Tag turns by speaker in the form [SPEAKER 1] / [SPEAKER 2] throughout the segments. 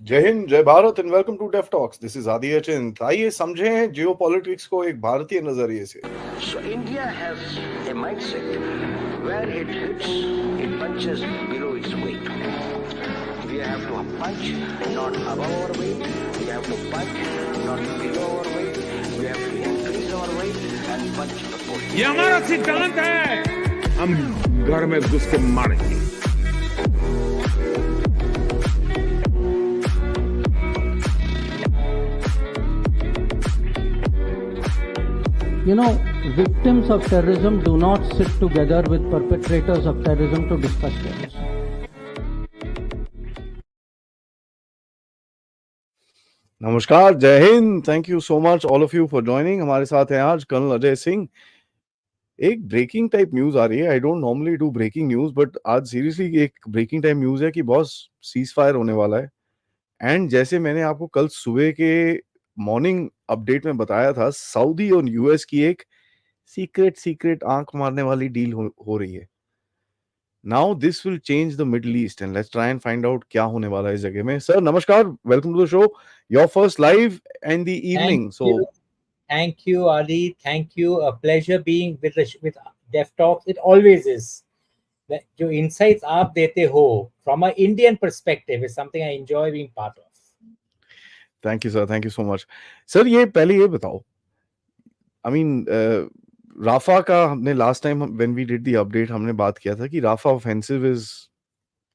[SPEAKER 1] जय Hind, Jai Bharat and welcome to Def Talks. This is Aadi Achint. आइए समझें जियोपॉलिटिक्स को एक भारतीय नजरिए से।
[SPEAKER 2] So India has a mindset where it hits, it punches below its weight. We have to punch not above our weight. We have to punch not below our weight. We have to increase our weight and punch the post.
[SPEAKER 3] ये हमारा सिद्धांत है। हम घर में घुस के मारेंगे।
[SPEAKER 4] You know, victims of terrorism do not sit together with perpetrators of terrorism to discuss terrorism.
[SPEAKER 1] नमस्कार, जय Hind. Thank you so much all of you for joining. हमारे साथ हैं आज कर्नल अजय सिंह। एक ब्रेकिंग टाइप न्यूज आ रही है। I don't normally do breaking news, but आज सीरियसली एक ब्रेकिंग टाइप न्यूज है कि बॉस सीज फायर होने वाला है। एंड जैसे मैंने आपको कल सुबह के मॉर्निंग अपडेट में बताया था, सऊदी और यूएस की एक सीक्रेट आंख मारने वाली डील हो रही है। Now this will change the Middle East and let's try and find out क्या होने वाला है इस जगह में। सर नमस्कार, welcome to the show, your first live and the evening. So
[SPEAKER 5] Thank you, Aadi. Thank you. A pleasure being with Def Talks. It always is. जो insights आप देते हो from an Indian perspective is something I enjoy being part of.
[SPEAKER 1] Thank you sir, thank you so much. Sir ये पहले ये बताओ, I mean Rafah का हमने last time when we did the update हमने बात किया था कि Rafah offensive is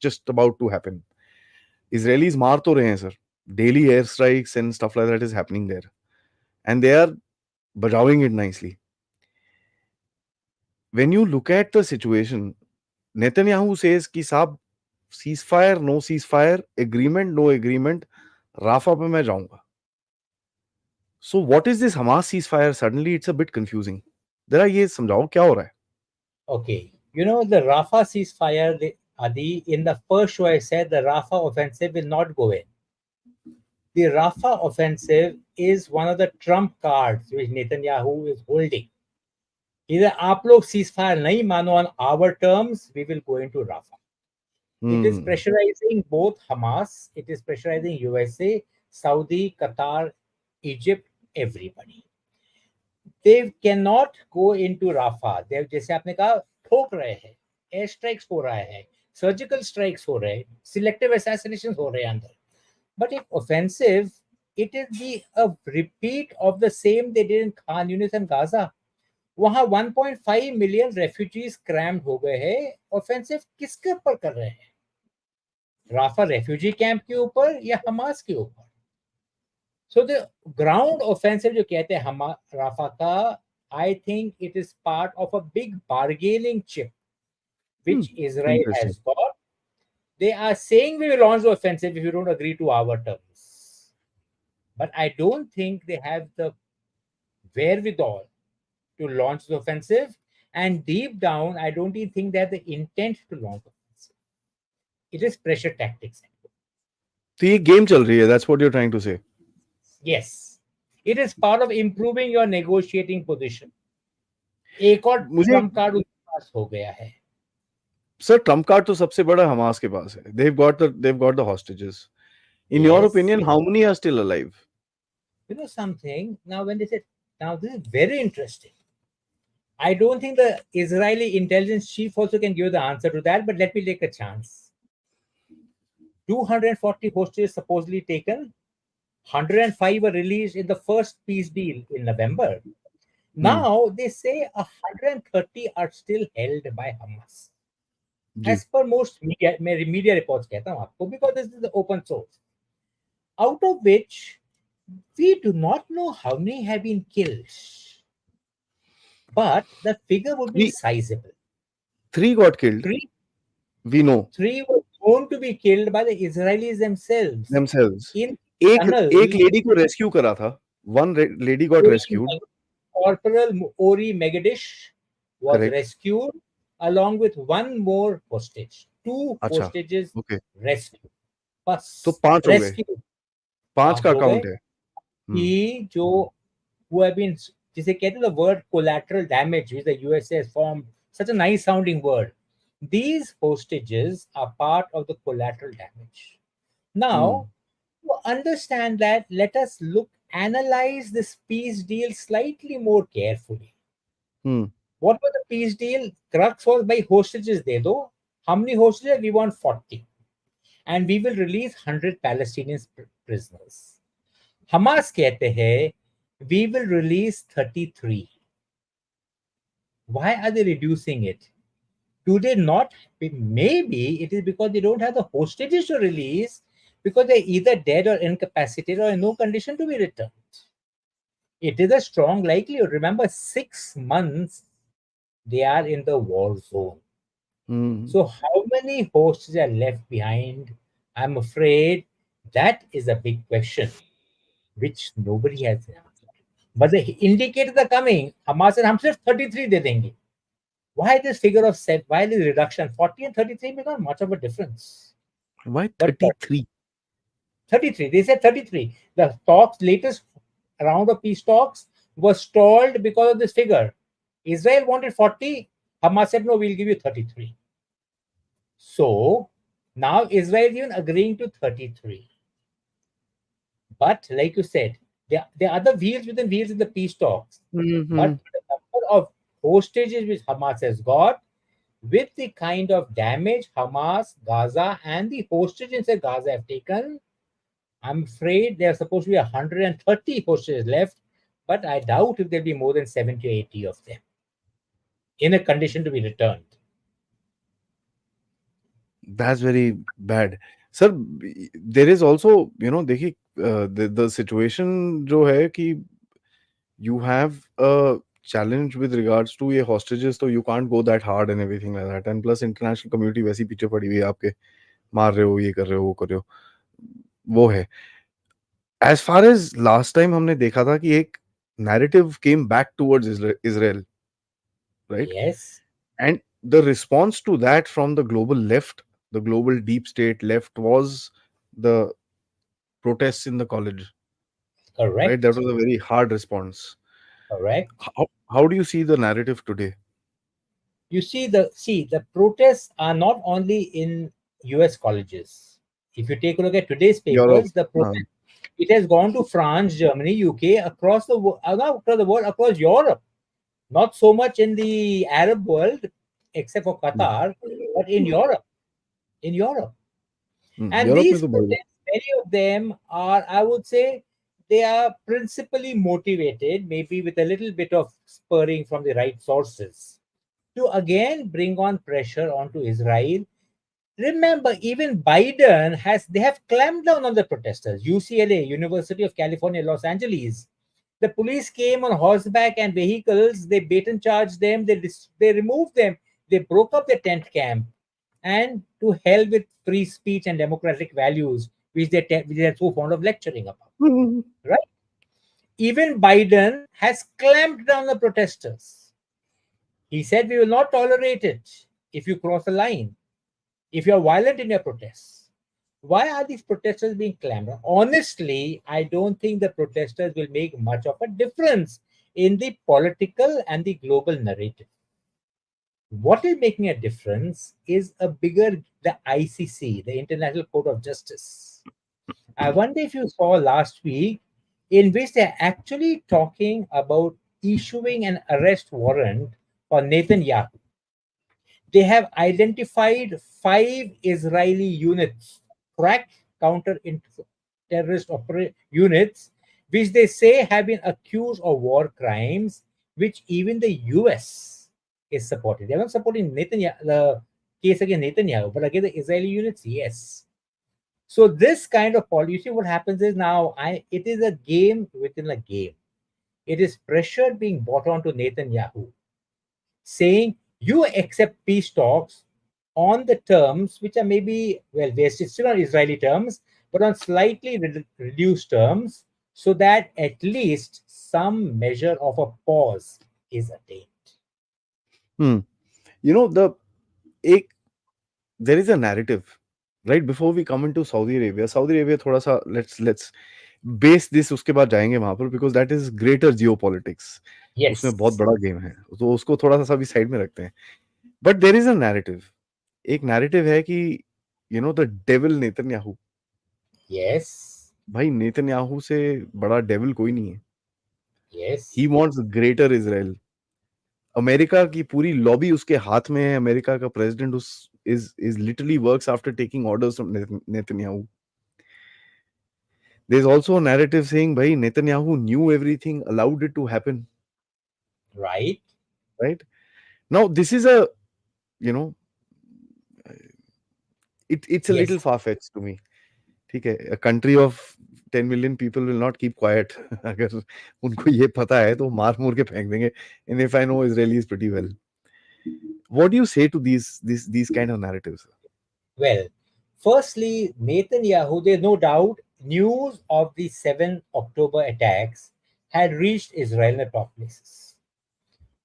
[SPEAKER 1] just about to happen. Israelis मार तो रहे हैं sir, daily air strikes and stuff like that is happening there and they are bajawing it nicely. When you look at the situation, Netanyahu says कि साहब ceasefire, no ceasefire, agreement, no agreement, Rafah पे मैं जाऊंगा। So what is this Hamas ceasefire? Suddenly it's a bit confusing. जरा ये समझाओ क्या हो रहा है?
[SPEAKER 5] Okay, you know the Rafa ceasefire, Adi, in the first show I said the Rafa offensive will not go in. The Rafa offensive is one of the trump cards which Netanyahu is holding. Either आप लोग ceasefire नहीं मानो on our terms, we will go into Rafa. It is pressurizing both Hamas, it is pressurizing USA, Saudi, Qatar, Egypt, everybody. They cannot go into Rafa. They जैसे आपने कहा ठोक रहे हैं, air strikes हो रहा है, surgical strikes हो रहे हैं, selective assassinations हो रहे हैं अंदर. But if offensive, it is a repeat of the same they did in Khan Yunis and Gaza. वहां 1.5 million refugees crammed हो गए हैं. Offensive किसके ऊपर कर रहे हैं? राफा refugee camp के ऊपर या हमास के ऊपर? So the ground offensive जो कहते हैं राफा का, I think it is part of a big bargaining chip which Israel has got. They are saying we will launch the offensive if you don't agree to our terms. But I don't think they have the wherewithal to launch the offensive. And deep down, I don't even think they have the intent to launch the offensive. It is pressure tactics.
[SPEAKER 1] तो ये game चल रही है, that's what you're trying to say.
[SPEAKER 5] Yes. It is part of improving your negotiating position. एक और Trump card उनके पास हो गया है।
[SPEAKER 1] सर ट्रम्प कार्ड तो सबसे बड़ा हमास के पास है। They've got the hostages. In your opinion, how many are still alive?
[SPEAKER 5] You know something? Now when they said, now this is very interesting. I don't think the Israeli intelligence chief also can give the answer to that, but let me take a chance. 240 hostages supposedly taken. 105 were released in the first peace deal in November. Now they say 130 are still held by Hamas. As per most media reports, कहता हूँ आपको, because this is the open source. Out of which we do not know how many have been killed, but the figure would be sizable.
[SPEAKER 1] 3 got killed.
[SPEAKER 5] 3,
[SPEAKER 1] we know.
[SPEAKER 5] 3 were known to be killed by the Israelis themselves.
[SPEAKER 1] एक lady को rescue करा था. One lady got rescued.
[SPEAKER 5] Corporal Ori Megadish was rescued along with one more hostage. 2 hostages rescued.
[SPEAKER 1] तो 5 हो गए. 5 का count है.
[SPEAKER 5] कि जो who have been, जिसे कहते हैं the word collateral damage which the USA has formed, such a nice sounding word. These hostages are part of the collateral damage. Now To understand that, let us analyze this peace deal slightly more carefully.
[SPEAKER 1] Hmm.
[SPEAKER 5] What was the peace deal? Crux was by hostages de do. How many hostages? We want 40. And we will release 100 Palestinian prisoners. Hamas कहते हैं, we will release 33. Why are they reducing it? Do they not? Maybe it is because they don't have the hostages to release, because they're either dead or incapacitated or in no condition to be returned. It is a strong likelihood. Remember, 6 months they are in the war zone.
[SPEAKER 1] Hmm.
[SPEAKER 5] So, how many hostages are left behind? I'm afraid that is a big question, which nobody has an answer to. But the indicators are coming. Hamas and हम सिर्फ 33 दे देंगे. Why this figure of set? Why the reduction? 40 and 33 make not much of a difference.
[SPEAKER 1] Why
[SPEAKER 5] But
[SPEAKER 1] 33?
[SPEAKER 5] 33, they said 33. The talks, latest round of peace talks, was stalled because of this figure. Israel wanted 40. Hamas said, no, we'll give you 33. So now Israel is even agreeing to 33. But like you said, there are other wheels within wheels in the peace talks.
[SPEAKER 1] Hmm.
[SPEAKER 5] But the number of hostages which Hamas has got, with the kind of damage Hamas, Gaza, and the hostages inside Gaza have taken, I'm afraid there are supposed to be 130 hostages left, but I doubt if there'll be more than 70 or 80 of them in a condition to be returned.
[SPEAKER 1] That's very bad. Sir, there is also, देखिए, the situation जो है कि you have a challenge with regards to ये hostages, so you can't go that hard and everything like that. And plus international community वैसी पीछे पड़ी हुई है आपके, मार रहे हो, ये कर रहे हो, वो कर रहे हो, वो है. As far as last time हमने देखा था कि एक narrative came back towards Israel, right?
[SPEAKER 5] Yes,
[SPEAKER 1] And the response to that from the global left, the global deep state left, was the protests in the college, right? That
[SPEAKER 5] correct,
[SPEAKER 1] was a very hard response.
[SPEAKER 5] correct.
[SPEAKER 1] How do you see the narrative today?
[SPEAKER 5] You see the protests are not only in US colleges. If you take a look at today's
[SPEAKER 1] Europe.
[SPEAKER 5] papers, the protest, it has gone to France, Germany, UK, across the world, not across the world, across Europe. Not so much in the Arab world, except for Qatar, but in Europe. In Europe. And
[SPEAKER 1] Europe में
[SPEAKER 5] these
[SPEAKER 1] तो बढ़ गया.
[SPEAKER 5] protests, many of them are, I would say, they are principally motivated, maybe with a little bit of spurring from the right sources, to again bring on pressure onto Israel. Remember, even Biden they have clamped down on the protesters. UCLA, University of California, Los Angeles. The police came on horseback and vehicles. They bait and charged them. They removed them. They broke up their tent camp. And to hell with free speech and democratic values, which they're so fond of lecturing about. Right? Even Biden has clamped down the protesters. He said, we will not tolerate it if you cross the line, if you're violent in your protests. Why are these protesters being clamped on? Honestly, I don't think the protesters will make much of a difference in the political and the global narrative. What is making a difference is the ICC, the International Court of Justice. I wonder if you saw last week, in which they're actually talking about issuing an arrest warrant for Netanyahu. They have identified 5 Israeli units, crack counter terrorist units, which they say have been accused of war crimes, which even the US is supporting. They're not supporting Netanyahu, the case against Netanyahu, but against the Israeli units, yes. So this kind of policy, what happens is now it is a game within a game. It is pressure being brought onto Netanyahu, saying you accept peace talks on the terms which are maybe, well, they're still on Israeli terms, but on slightly reduced terms, so that at least some measure of a pause is attained.
[SPEAKER 1] There is a narrative, right? Before we come into Saudi Arabia थोड़ा सा let's base this, उसके बाद जाएंगे वहां पर, because that is greater geopolitics.
[SPEAKER 5] Yes.
[SPEAKER 1] उसमें बहुत बड़ा गेम है, तो उसको थोड़ा सा भी साइड में रखते हैं. But there is a narrative. एक narrative है कि the devil Netanyahu.
[SPEAKER 5] Yes.
[SPEAKER 1] भाई नेतन्याहू से बड़ा डेविल कोई नहीं है.
[SPEAKER 5] Yes.
[SPEAKER 1] He wants greater Israel. America की पूरी लॉबी उसके हाथ में है. अमेरिका का प्रेसिडेंट उस is literally works after taking orders from Netanyahu. There's also a narrative saying, भाई Netanyahu knew everything, allowed it to happen.
[SPEAKER 5] Right.
[SPEAKER 1] Right? Now, this is a, you know, it's a
[SPEAKER 5] Yes.
[SPEAKER 1] little far-fetched to me. ठीक है, a country of 10 million people will not keep quiet. अगर उनको ये पता है तो मार मुर के फेंक देंगे. And if I know Israelis pretty well, what do you say to these kind of narratives?
[SPEAKER 5] Well, firstly, Netanyahu, there's no doubt, news of the 7 October attacks had reached Israel in the top places.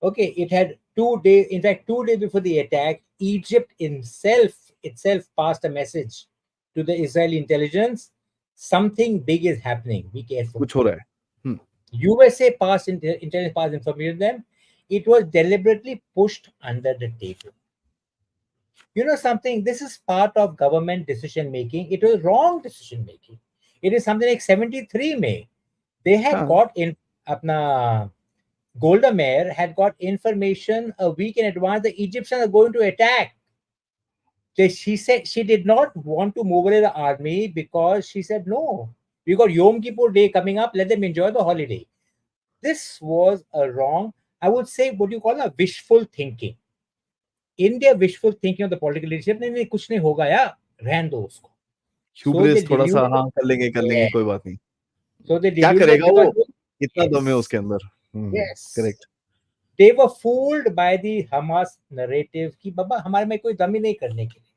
[SPEAKER 5] Okay, it had 2 days, in fact, 2 days before the attack, Egypt itself passed a message to the Israeli intelligence, something big is happening, be careful.
[SPEAKER 1] कुछ हो रहा है.
[SPEAKER 5] USA passed intelligence passed information to them. It was deliberately pushed under the table. You know something, this is part of government decision making. It was wrong decision making. It is something like 73 May. They had
[SPEAKER 1] हाँ.
[SPEAKER 5] got in apna Golda Meir had got information a week in advance the Egyptians are going to attack. She said she did not want to mobilize the army because she said, no, we got Yom Kippur Day coming up, let them enjoy the holiday. This was a wrong, I would say, what you call a wishful thinking. India wishful thinking of the political leadership. नहीं नहीं कुछ नहीं होगा यार, रहन दो उसको.
[SPEAKER 1] Hubris थोड़ा सा हाँ कर लेंगे कोई बात नहीं.
[SPEAKER 5] So they
[SPEAKER 1] क्या
[SPEAKER 5] deluded
[SPEAKER 1] करेगा वो?
[SPEAKER 5] because
[SPEAKER 1] इतना दम है उसके अंदर.
[SPEAKER 5] yes,
[SPEAKER 1] Correct.
[SPEAKER 5] they were fooled by the Hamas narrative कि बाबा हमारे में कोई दम ही नहीं करने के लिए.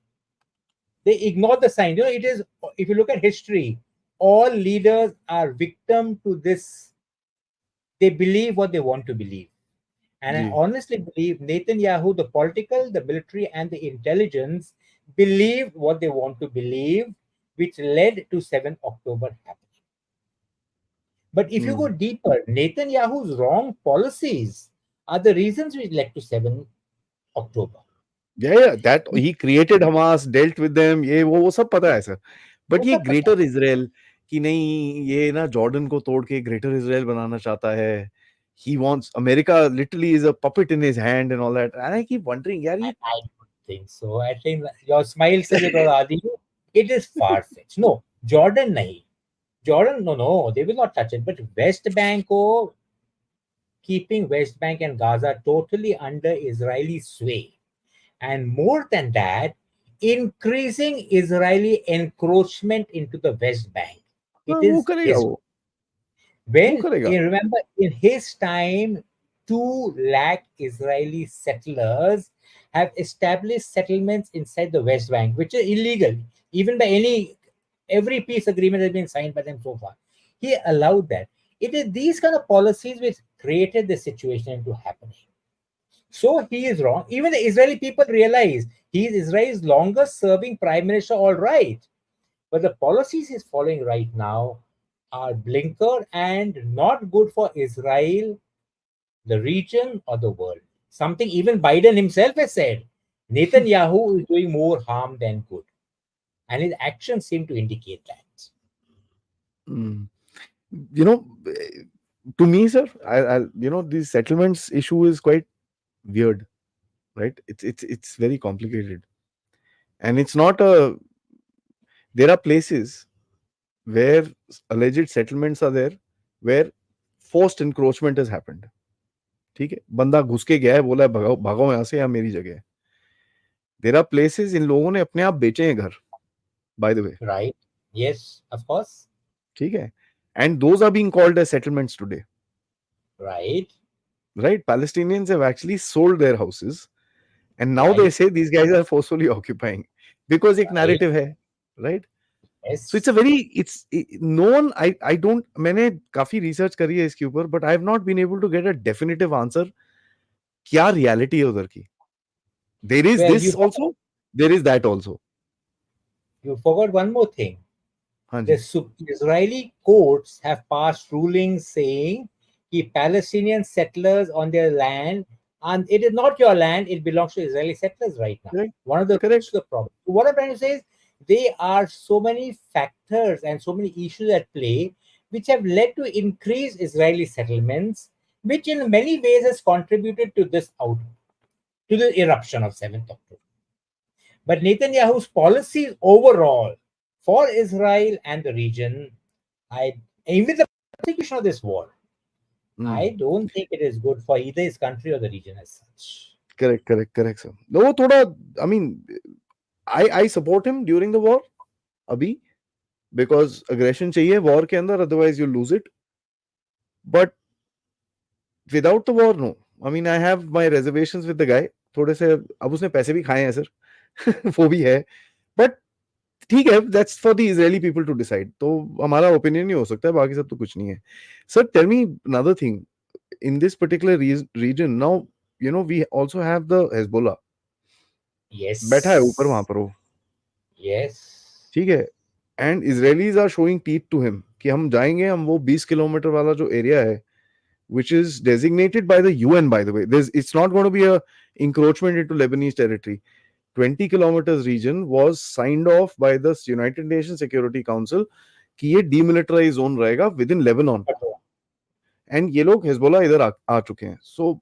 [SPEAKER 5] They ignored the sign. You know, it is, if you look at history, all leaders are victim to this. They believe what they want to believe. And I honestly believe Netanyahu, the political, the military, and the intelligence believed what they want to believe, which led to 7 October happening. But if you go deeper, Netanyahu's wrong policies are the reasons which led to 7 October.
[SPEAKER 1] Yeah, that he created Hamas, dealt with them, ये वो सब पता है sir. But ये greater Israel कि नहीं, ये ना जॉर्डन को तोड़ के greater Israel बनाना चाहता है. He wants America literally is a puppet in his hand and all that. And I keep wondering, यार ये
[SPEAKER 5] I don't think so. I think your smile says it all, Aadi. It is far-fetched. No, Jordan nahi. Jordan, no, they will not touch it. But West Bank, keeping West Bank and Gaza totally under Israeli sway. And more than that, increasing Israeli encroachment into the West Bank. It is his. When you remember, in his time, 2 lakh Israeli settlers have established settlements inside the West Bank, which is illegal. Even by every peace agreement has been signed by them so far. He allowed that. It is these kind of policies which created the situation into happening. So he is wrong. Even the Israeli people realize he is Israel's longest serving prime minister, all right. But the policies he's following right now are blinkered and not good for Israel, the region, or the world. Something even Biden himself has said. Netanyahu is doing more harm than good. And his actions seem to indicate that.
[SPEAKER 1] You know, to me, sir, the settlements issue is quite weird, right? It's very complicated. And it's not there are places where alleged settlements are there where forced encroachment has happened. ठीक है, बंदा घुस के गया है, बोला है भागो यहाँ से, यहाँ मेरी जगह है. There are places इन लोगों ने अपने आप बेचे हैं घर, by the way.
[SPEAKER 5] Right. Yes, of course.
[SPEAKER 1] ठीक है. And those are being called as settlements today.
[SPEAKER 5] Right.
[SPEAKER 1] Right. Palestinians have actually sold their houses and now they say these guys are forcefully occupying because एक narrative है. Right.
[SPEAKER 5] Yes.
[SPEAKER 1] So it's a very, no one, I don't, मैंने काफी research करी है इसके ऊपर, but I have not been able to get a definitive answer. क्या reality है उधर की? There is this also, there is that also.
[SPEAKER 5] You forgot one more thing. The Israeli courts have passed rulings saying that Palestinian settlers on their land, and it is not your land, it belongs to Israeli settlers right now.
[SPEAKER 1] Correct.
[SPEAKER 5] One of the correct the problem. So what I'm trying to say is There are so many factors and so many issues at play which have led to increased Israeli settlements, which in many ways has contributed to to the eruption of 7th October. But Netanyahu's policies overall for Israel and the region, even the prosecution of this war, I don't think it is good for either his country or the region as such.
[SPEAKER 1] Correct, sir. No, thoda, I mean, I support him during the war, abhi, because aggression चाहिए war के अंदर, otherwise you lose it. But without the war, no. I mean, I have my reservations with the guy. थोड़े से अब उसने पैसे भी खाए हैं सर वो भी है बट ठीक है that's for the Israeli people to decide तो हमारा ओपिनियन नहीं हो सकता है बाकी सब तो कुछ नहीं है sir tell me another thing in this particular region now you know we also have the Hezbollah
[SPEAKER 5] Yes.
[SPEAKER 1] बैठा है ऊपर वहां पर वो
[SPEAKER 5] Yes.
[SPEAKER 1] ठीक है and Israelis are showing teeth to him कि हम जाएंगे हम वो 20 किलोमीटर वाला जो एरिया है which is designated by the UN by the way it's not going to be a encroachment into Lebanese territory 20 kilometers region was signed off by the United Nations Security Council कि ये demilitarized zone रहेगा within Lebanon and ये लोग Hezbollah इधर आ चुके हैं so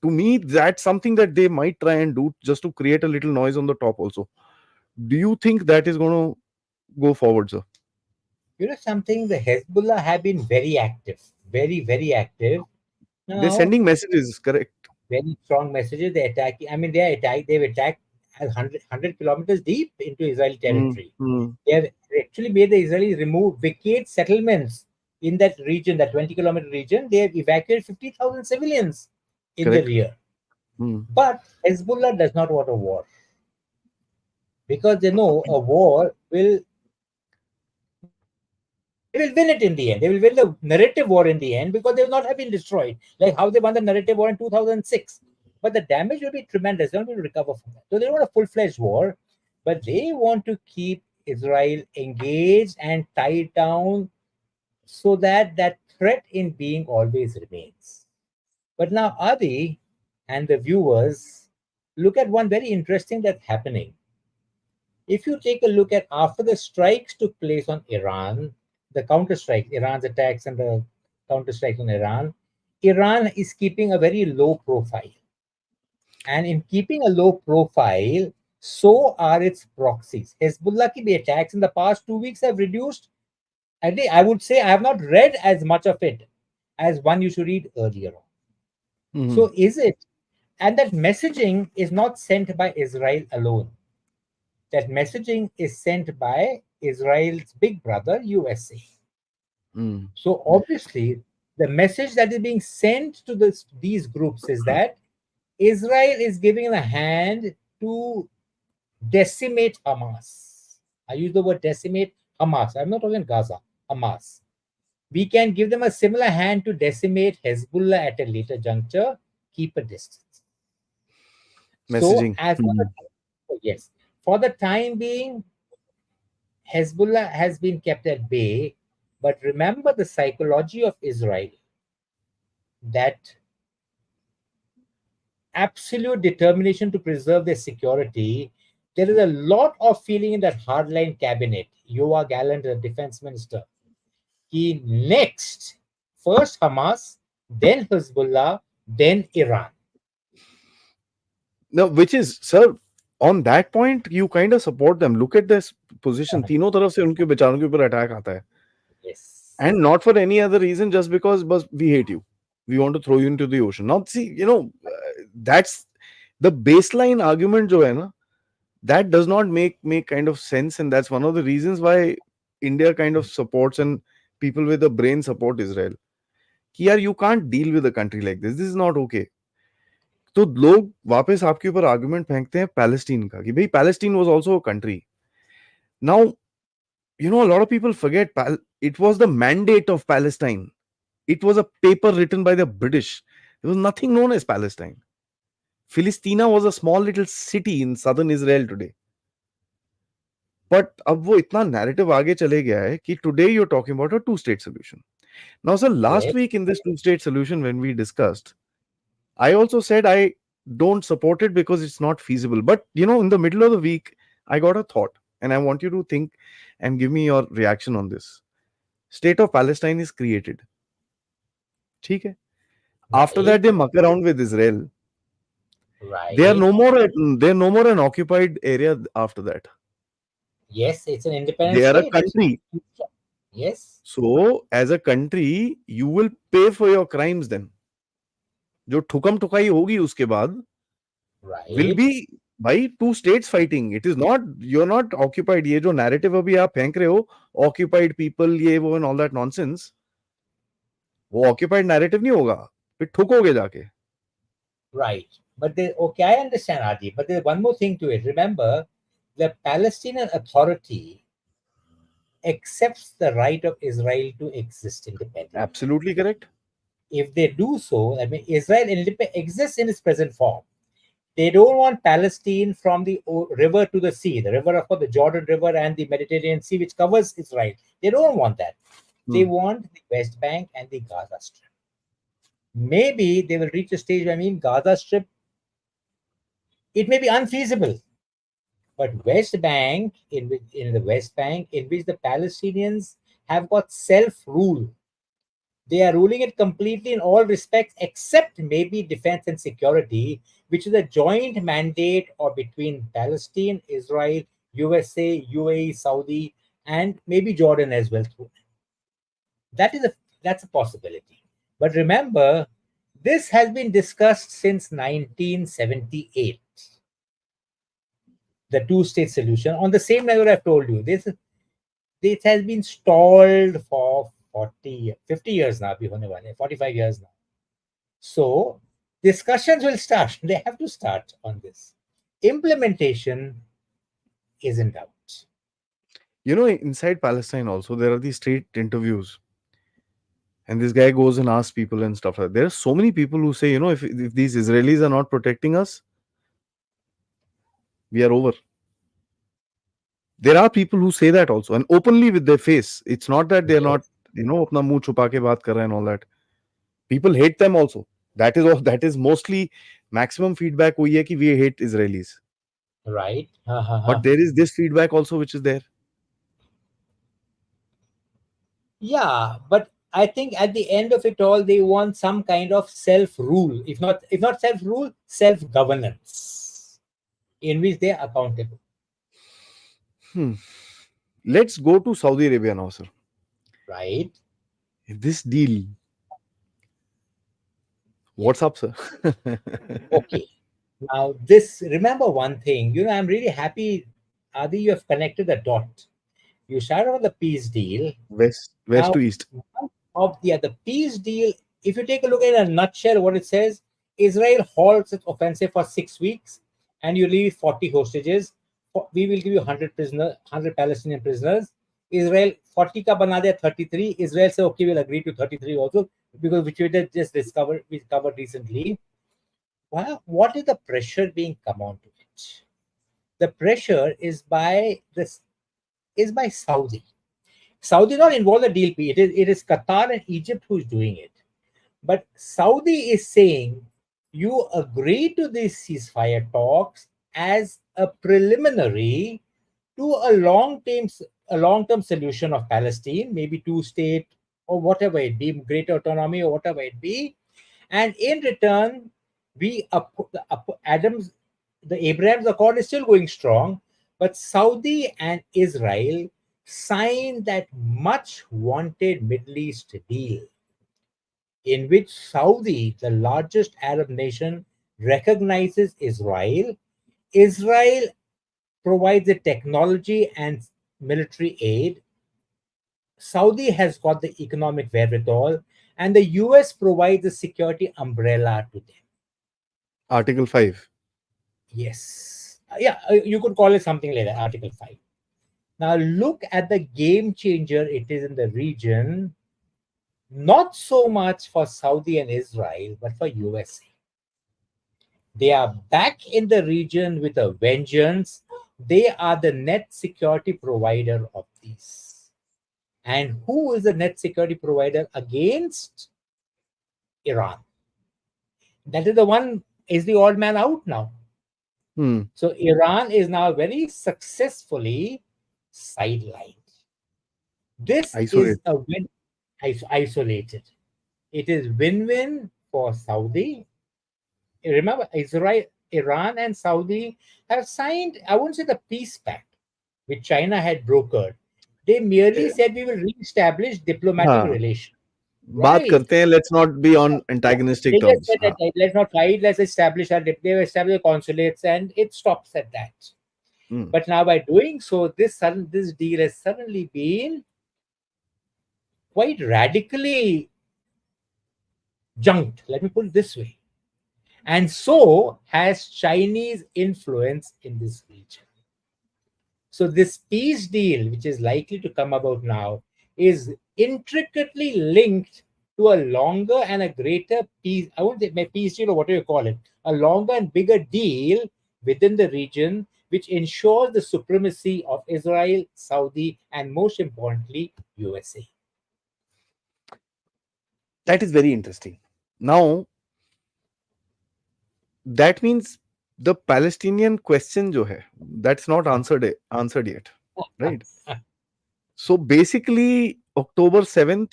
[SPEAKER 1] to me that's something that they might try and do just to create a little noise on the top also do you think that is going to go forward sir
[SPEAKER 5] You know something, the Hezbollah have been very active, very active. Now,
[SPEAKER 1] they're sending messages correct
[SPEAKER 5] very strong messages. They attack. I mean, they've attacked 100 kilometers deep into Israeli territory. They have actually made the Israelis vacate settlements in that region, that 20-kilometer region. They have evacuated 50,000 civilians in
[SPEAKER 1] Correct.
[SPEAKER 5] the rear. But Hezbollah does not want a war because they know a war will. They will win it in the end. They will win the narrative war in the end because they will not have been destroyed, like how they won the narrative war in 2006. But the damage will be tremendous. They don't be able to recover from that. So they don't want a full-fledged war, but they want to keep Israel engaged and tied down so that that threat in being always remains. But now, Aadi and the viewers, look at one very interesting that's happening. If you take a look at after the strikes took place on Iran, the counter-strikes, Iran's attacks and the counter-strikes on Iran, Iran is keeping a very low profile. And in keeping a low profile, so are its proxies. Hezbollah ki attacks in the past 2 weeks have reduced. I would say I have not read as much of it as one used to read earlier on. So is it? And that messaging is not sent by Israel alone. That messaging is sent by Israel's big brother, USA. So obviously, the message that is being sent to these groups is that Israel is giving a hand to decimate Hamas. I use the word decimate Hamas. I'm not talking Gaza, Hamas. We can give them a similar hand to decimate Hezbollah at a later juncture. Keep a distance.
[SPEAKER 1] Messaging.
[SPEAKER 5] So yes, for the time being, Hezbollah has been kept at bay, but remember the psychology of Israel, that absolute determination to preserve their security. There is a lot of feeling in that hardline cabinet. Yoav Gallant, the defense minister, he next, first Hamas, then Hezbollah, then Iran.
[SPEAKER 1] No, which is, sir, on that point, you kind of support them. Look at this position. तीनों तरफ से उनके बेचारों के ऊपर attack आता है.
[SPEAKER 5] Yes.
[SPEAKER 1] And not for any other reason, just because we hate you. We want to throw you into the ocean. Now, see, you know, that's the baseline argument, jo hai na, that does not make kind of sense. And that's one of the reasons why India kind of supports and people with a brain support Israel. कि यार, you can't deal with a country like this. This is not okay. तो लोग वापस आपके ऊपर argument फेंकते हैं Palestine का कि भाई Palestine was also a country now you know a lot of people forget it was the mandate of Palestine. It was a paper written by the British. There was nothing known as Palestine. Philistina was a small little city in southern Israel today. But अब वो इतना narrative आगे चले गया है कि today you're talking about a two-state solution. Now, sir, last week in this two-state solution when we discussed, I also said I don't support it because it's not feasible. But, you know, in the middle of the week, I got a thought. and I want you to think and give me your reaction on this. State of Palestine is created. ठीक है? After
[SPEAKER 5] Right.
[SPEAKER 1] that, they muck around with Israel. They are
[SPEAKER 5] Right.
[SPEAKER 1] no more. They're no more an occupied area after that.
[SPEAKER 5] Yes, it's an independent
[SPEAKER 1] They are a
[SPEAKER 5] state.
[SPEAKER 1] country.
[SPEAKER 5] Yes.
[SPEAKER 1] So, as a country, you will pay for your crimes then. जो ठुकम ठुकाई होगी उसके बाद will
[SPEAKER 5] Right.
[SPEAKER 1] be by two states fighting. It is not, you're not occupied. ये जो narrative अभी आप फेंक रहे हो, occupied people, ये वो and all that nonsense, वो occupied narrative नहीं होगा. फिर ठुकोगे जाके.
[SPEAKER 5] Right. But okay, I understand, Adi. But there's one more thing to it. Remember, the Palestinian Authority accepts the right of Israel to exist independently.
[SPEAKER 1] Absolutely correct.
[SPEAKER 5] If they do so, I mean, Israel exists in its present form. They don't want Palestine from the river to the sea, the river, of course, the Jordan River and the Mediterranean Sea, which covers Israel. They don't want that. They want the West Bank and the Gaza Strip. Maybe they will reach a stage where, I mean, Gaza Strip, it may be unfeasible. But West Bank, in the West Bank, in which the Palestinians have got self-rule, they are ruling it completely in all respects, except maybe defense and security, which is a joint mandate or between Palestine, Israel, USA, UAE, Saudi, and maybe Jordan as well. That's a possibility. But remember, this has been discussed since 1978. The two-state solution, on the same level I've told you. This has been stalled for 50 years now, 45 years now. So discussions will start. They have to start on this. Implementation is in doubt.
[SPEAKER 1] You know, inside Palestine also, there are these street interviews. And this guy goes and asks people and stuff like that. There are so many people who say, you know, if these Israelis are not protecting us, we are over. There are people who say that also, and openly with their face. It's not that they're not, you know, अपना मुंह छुपा के बात कर रहे हैं and all that. People hate them also. That is all. That is mostly maximum feedback हुई है कि we hate Israelis.
[SPEAKER 5] Right.
[SPEAKER 1] But there is this feedback also which is there.
[SPEAKER 5] Yeah, but I think at the end of it all, they want some kind of self-rule. If not self-rule, self-governance, in which they are accountable.
[SPEAKER 1] Let's go to Saudi Arabia now, sir.
[SPEAKER 5] Right.
[SPEAKER 1] This deal. What's up, sir?
[SPEAKER 5] Okay. Now, remember one thing, you know, I'm really happy, Adi, you have connected the dot. You started on the peace deal.
[SPEAKER 1] West
[SPEAKER 5] Now,
[SPEAKER 1] to east.
[SPEAKER 5] The peace deal, if you take a look at it in a nutshell, what it says, Israel halts its offensive for 6 weeks and you leave 40 hostages. We will give you 100 Palestinian prisoners. Israel 40 ka bana diya 33. Israel said, okay, we'll agree to 33 also, because which we just covered recently. Well, what is the pressure being come on to it? The pressure is by Saudi. Saudi not involved in the deal. It is Qatar and Egypt who's doing it. But Saudi is saying, you agree to these ceasefire talks as a preliminary to a long-term solution of Palestine, maybe two-state or whatever it be, greater autonomy or whatever it be. And in return, the Abraham's Accord is still going strong, but Saudi and Israel signed that much wanted Middle East deal, in which Saudi, the largest Arab nation, recognizes Israel. Israel provides the technology and military aid. Saudi has got the economic wherewithal, and the US provides a security umbrella to them.
[SPEAKER 1] Article 5.
[SPEAKER 5] Yes. Yeah, you could call it something like that, Article 5. Now look at the game changer it is in the region, not so much for Saudi and Israel, but for USA. They are back in the region with a vengeance. They are the net security provider of these. And who is the net security provider against? Iran. That is the one, is the odd man out now. So Iran is now very successfully sidelined. This
[SPEAKER 1] Isolate.
[SPEAKER 5] is a win, isolated. It is win-win for Saudi. Remember, Israel, Iran, and Saudi have signed, I wouldn't say the peace pact, which China had brokered. They merely said we will re-establish diplomatic
[SPEAKER 1] हाँ,
[SPEAKER 5] relations.
[SPEAKER 1] बात
[SPEAKER 5] Right.
[SPEAKER 1] करते हैं, let's not be on
[SPEAKER 5] Yeah.
[SPEAKER 1] antagonistic
[SPEAKER 5] They just
[SPEAKER 1] terms.
[SPEAKER 5] said that
[SPEAKER 1] हाँ.
[SPEAKER 5] let's not fight, let's establish our they establish the consulates, and it stops at that.
[SPEAKER 1] Hmm.
[SPEAKER 5] But now by doing so, this deal has suddenly been quite radically junked. Let me put it this way. And so has Chinese influence in this region. So this peace deal, which is likely to come about now, is intricately linked to a longer and a greater peace. I won't say peace deal or whatever you call it, a longer and bigger deal within the region, which ensures the supremacy of Israel, Saudi, and most importantly, USA.
[SPEAKER 1] That is very interesting. Now, that means the Palestinian question जो है, that's not answered yet, right? So basically, October 7th,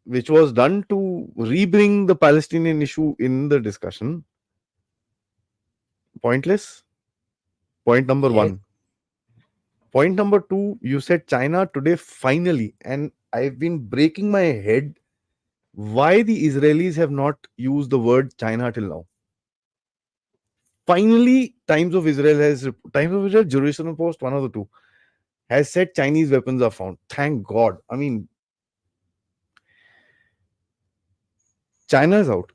[SPEAKER 1] which was done to rebring the Palestinian issue in the discussion, pointless. Point number
[SPEAKER 5] Yes.
[SPEAKER 1] one. Point number two, you said China today finally, and I've been breaking my head why the Israelis have not used the word China till now. Finally, Times of Israel, Jerusalem Post, one of the two, has said Chinese weapons are found. Thank God. I mean, China is out.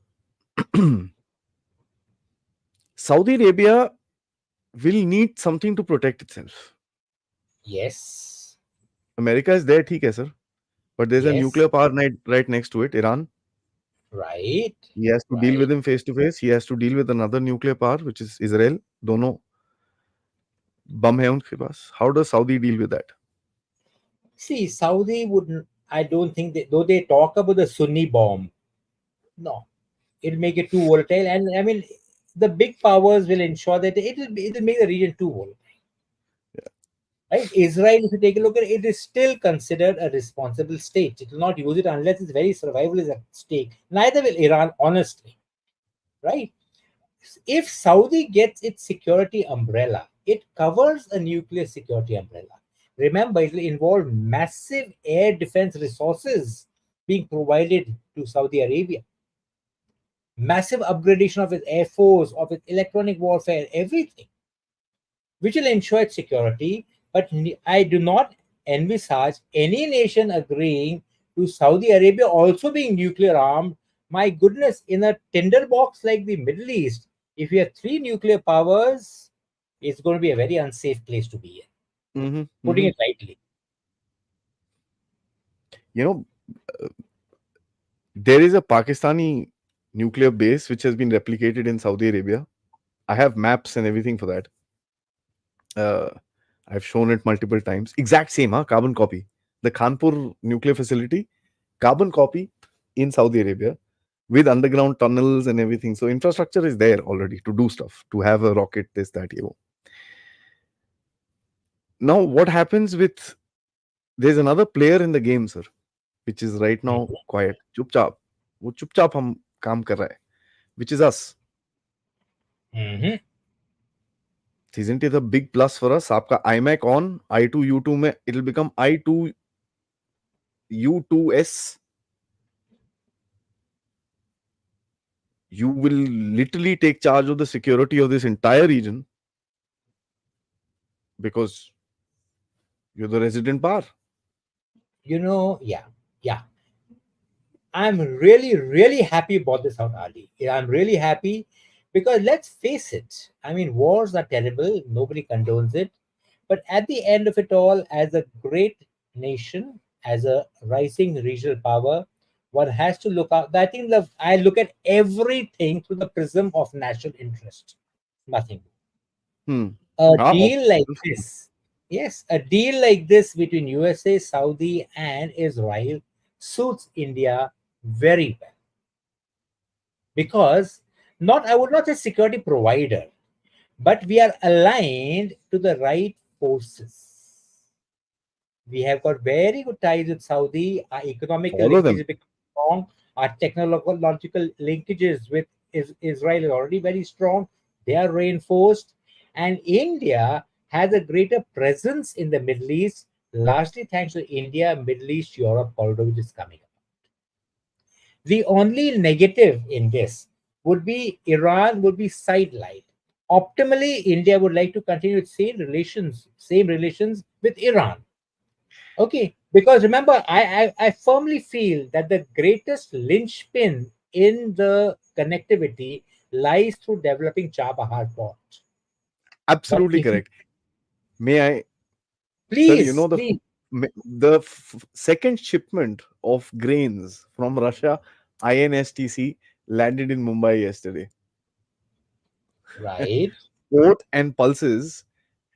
[SPEAKER 1] Saudi Arabia will need something to protect itself.
[SPEAKER 5] Yes.
[SPEAKER 1] America is there, ठीक है, sir. But there's a
[SPEAKER 5] Yes.
[SPEAKER 1] nuclear power right next to it, Iran.
[SPEAKER 5] Right.
[SPEAKER 1] He has to deal with him face to face. He has to deal with another nuclear power, which is Israel. दोनों बम है उनके पास. How does Saudi deal with that?
[SPEAKER 5] See, Saudi wouldn't, I don't think though they talk about the Sunni bomb, no, it'll make it too volatile. And I mean, the big powers will ensure that it'll make the region too volatile. Right? Israel, if you take a look at it, it is still considered a responsible state. It will not use it unless its very survival is at stake. Neither will Iran, honestly. Right? If Saudi gets its security umbrella, it covers a nuclear security umbrella. Remember, it will involve massive air defense resources being provided to Saudi Arabia. Massive upgradation of its air force, of its electronic warfare, everything, which will ensure its security. But I do not envisage any nation agreeing to Saudi Arabia also being nuclear armed. My goodness, in a tinderbox like the Middle East, if you have three nuclear powers, it's going to be a very unsafe place to be in. Putting it lightly.
[SPEAKER 1] You know, there is a Pakistani nuclear base which has been replicated in Saudi Arabia. I have maps and everything for that. I've shown it multiple times. Exact same, carbon copy. The Kanpur nuclear facility, carbon copy in Saudi Arabia with underground tunnels and everything. So infrastructure is there already to do stuff, to have a rocket, this, that, you know. Now, what happens with, there's another player in the game, sir, which is right now quiet. Chupchap. वो चुपचाप हम काम कर रहा है, which is us. Isn't it a big plus for us? आपका iMac on, I2 U2 में it'll become I2 U2S. You will literally take charge of the security of this entire region because you're the resident power.
[SPEAKER 5] You know, yeah. I'm really, really happy about this out, Aadi. I'm really happy because let's face it. I mean, wars are terrible. Nobody condones it. But at the end of it all, as a great nation, as a rising regional power, one has to look out. I think I look at everything through the prism of national interest. Nothing. A deal like this, yes, a deal like this between USA, Saudi, and Israel suits India very well. Because I would not say security provider, but we are aligned to the right forces. We have got very good ties with Saudi. Our economical
[SPEAKER 1] Follow them.
[SPEAKER 5] linkages become strong. Our technological linkages with Israel is already very strong. They are reinforced. And India has a greater presence in the Middle East, largely thanks to India, Middle East, Europe corridor, which is coming up. The only negative in this would be Iran would be sidelined. Optimally, India would like to continue its same relations with Iran. Okay, because remember, I firmly feel that the greatest linchpin in the connectivity lies through developing Chabahar port. But
[SPEAKER 1] Absolutely
[SPEAKER 5] if you
[SPEAKER 1] correct. May I, sir, you
[SPEAKER 5] please,
[SPEAKER 1] know,
[SPEAKER 5] please,
[SPEAKER 1] second shipment of grains from Russia, INSTC, landed in Mumbai yesterday.
[SPEAKER 5] right?
[SPEAKER 1] Port and pulses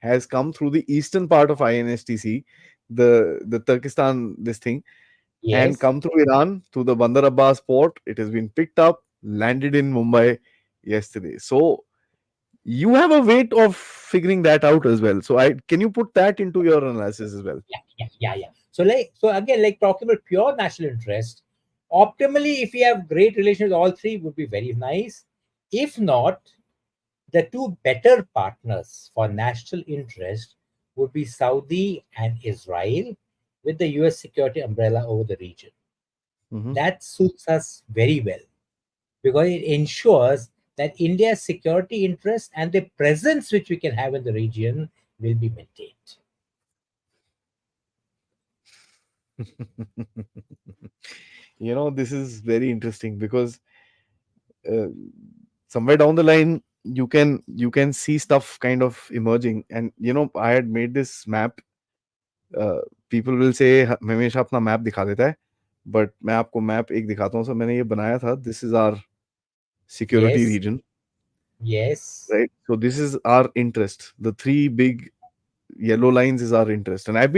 [SPEAKER 1] has come through the eastern part of INSTC, the Turkestan this thing, and
[SPEAKER 5] Yes.
[SPEAKER 1] come through Iran through the Bandar Abbas port. It has been picked up, landed in Mumbai yesterday. So you have a way of figuring that out as well. So I can you put that into your analysis as well?
[SPEAKER 5] Yeah. So again, like talking about pure national interest, optimally, if we have great relations, all three would be very nice. If not, the two better partners for national interest would be Saudi and Israel, with the US security umbrella over the region.
[SPEAKER 1] Mhm.
[SPEAKER 5] That suits us very well because it ensures that India's security interests and the presence which we can have in the region will be maintained.
[SPEAKER 1] This is very interesting because uh, somewhere down the line you can see stuff kind of emerging. And I had made this map. uh, People will say मैं हमेशा अपना map दिखा देता है, but मैं आपको map एक दिखाता हूँ. सर, मैंने ये बनाया था. This is our security
[SPEAKER 5] Yes,
[SPEAKER 1] reason,
[SPEAKER 5] yes.
[SPEAKER 1] right? So this is our interest. The three big yellow lines is our interest. And I've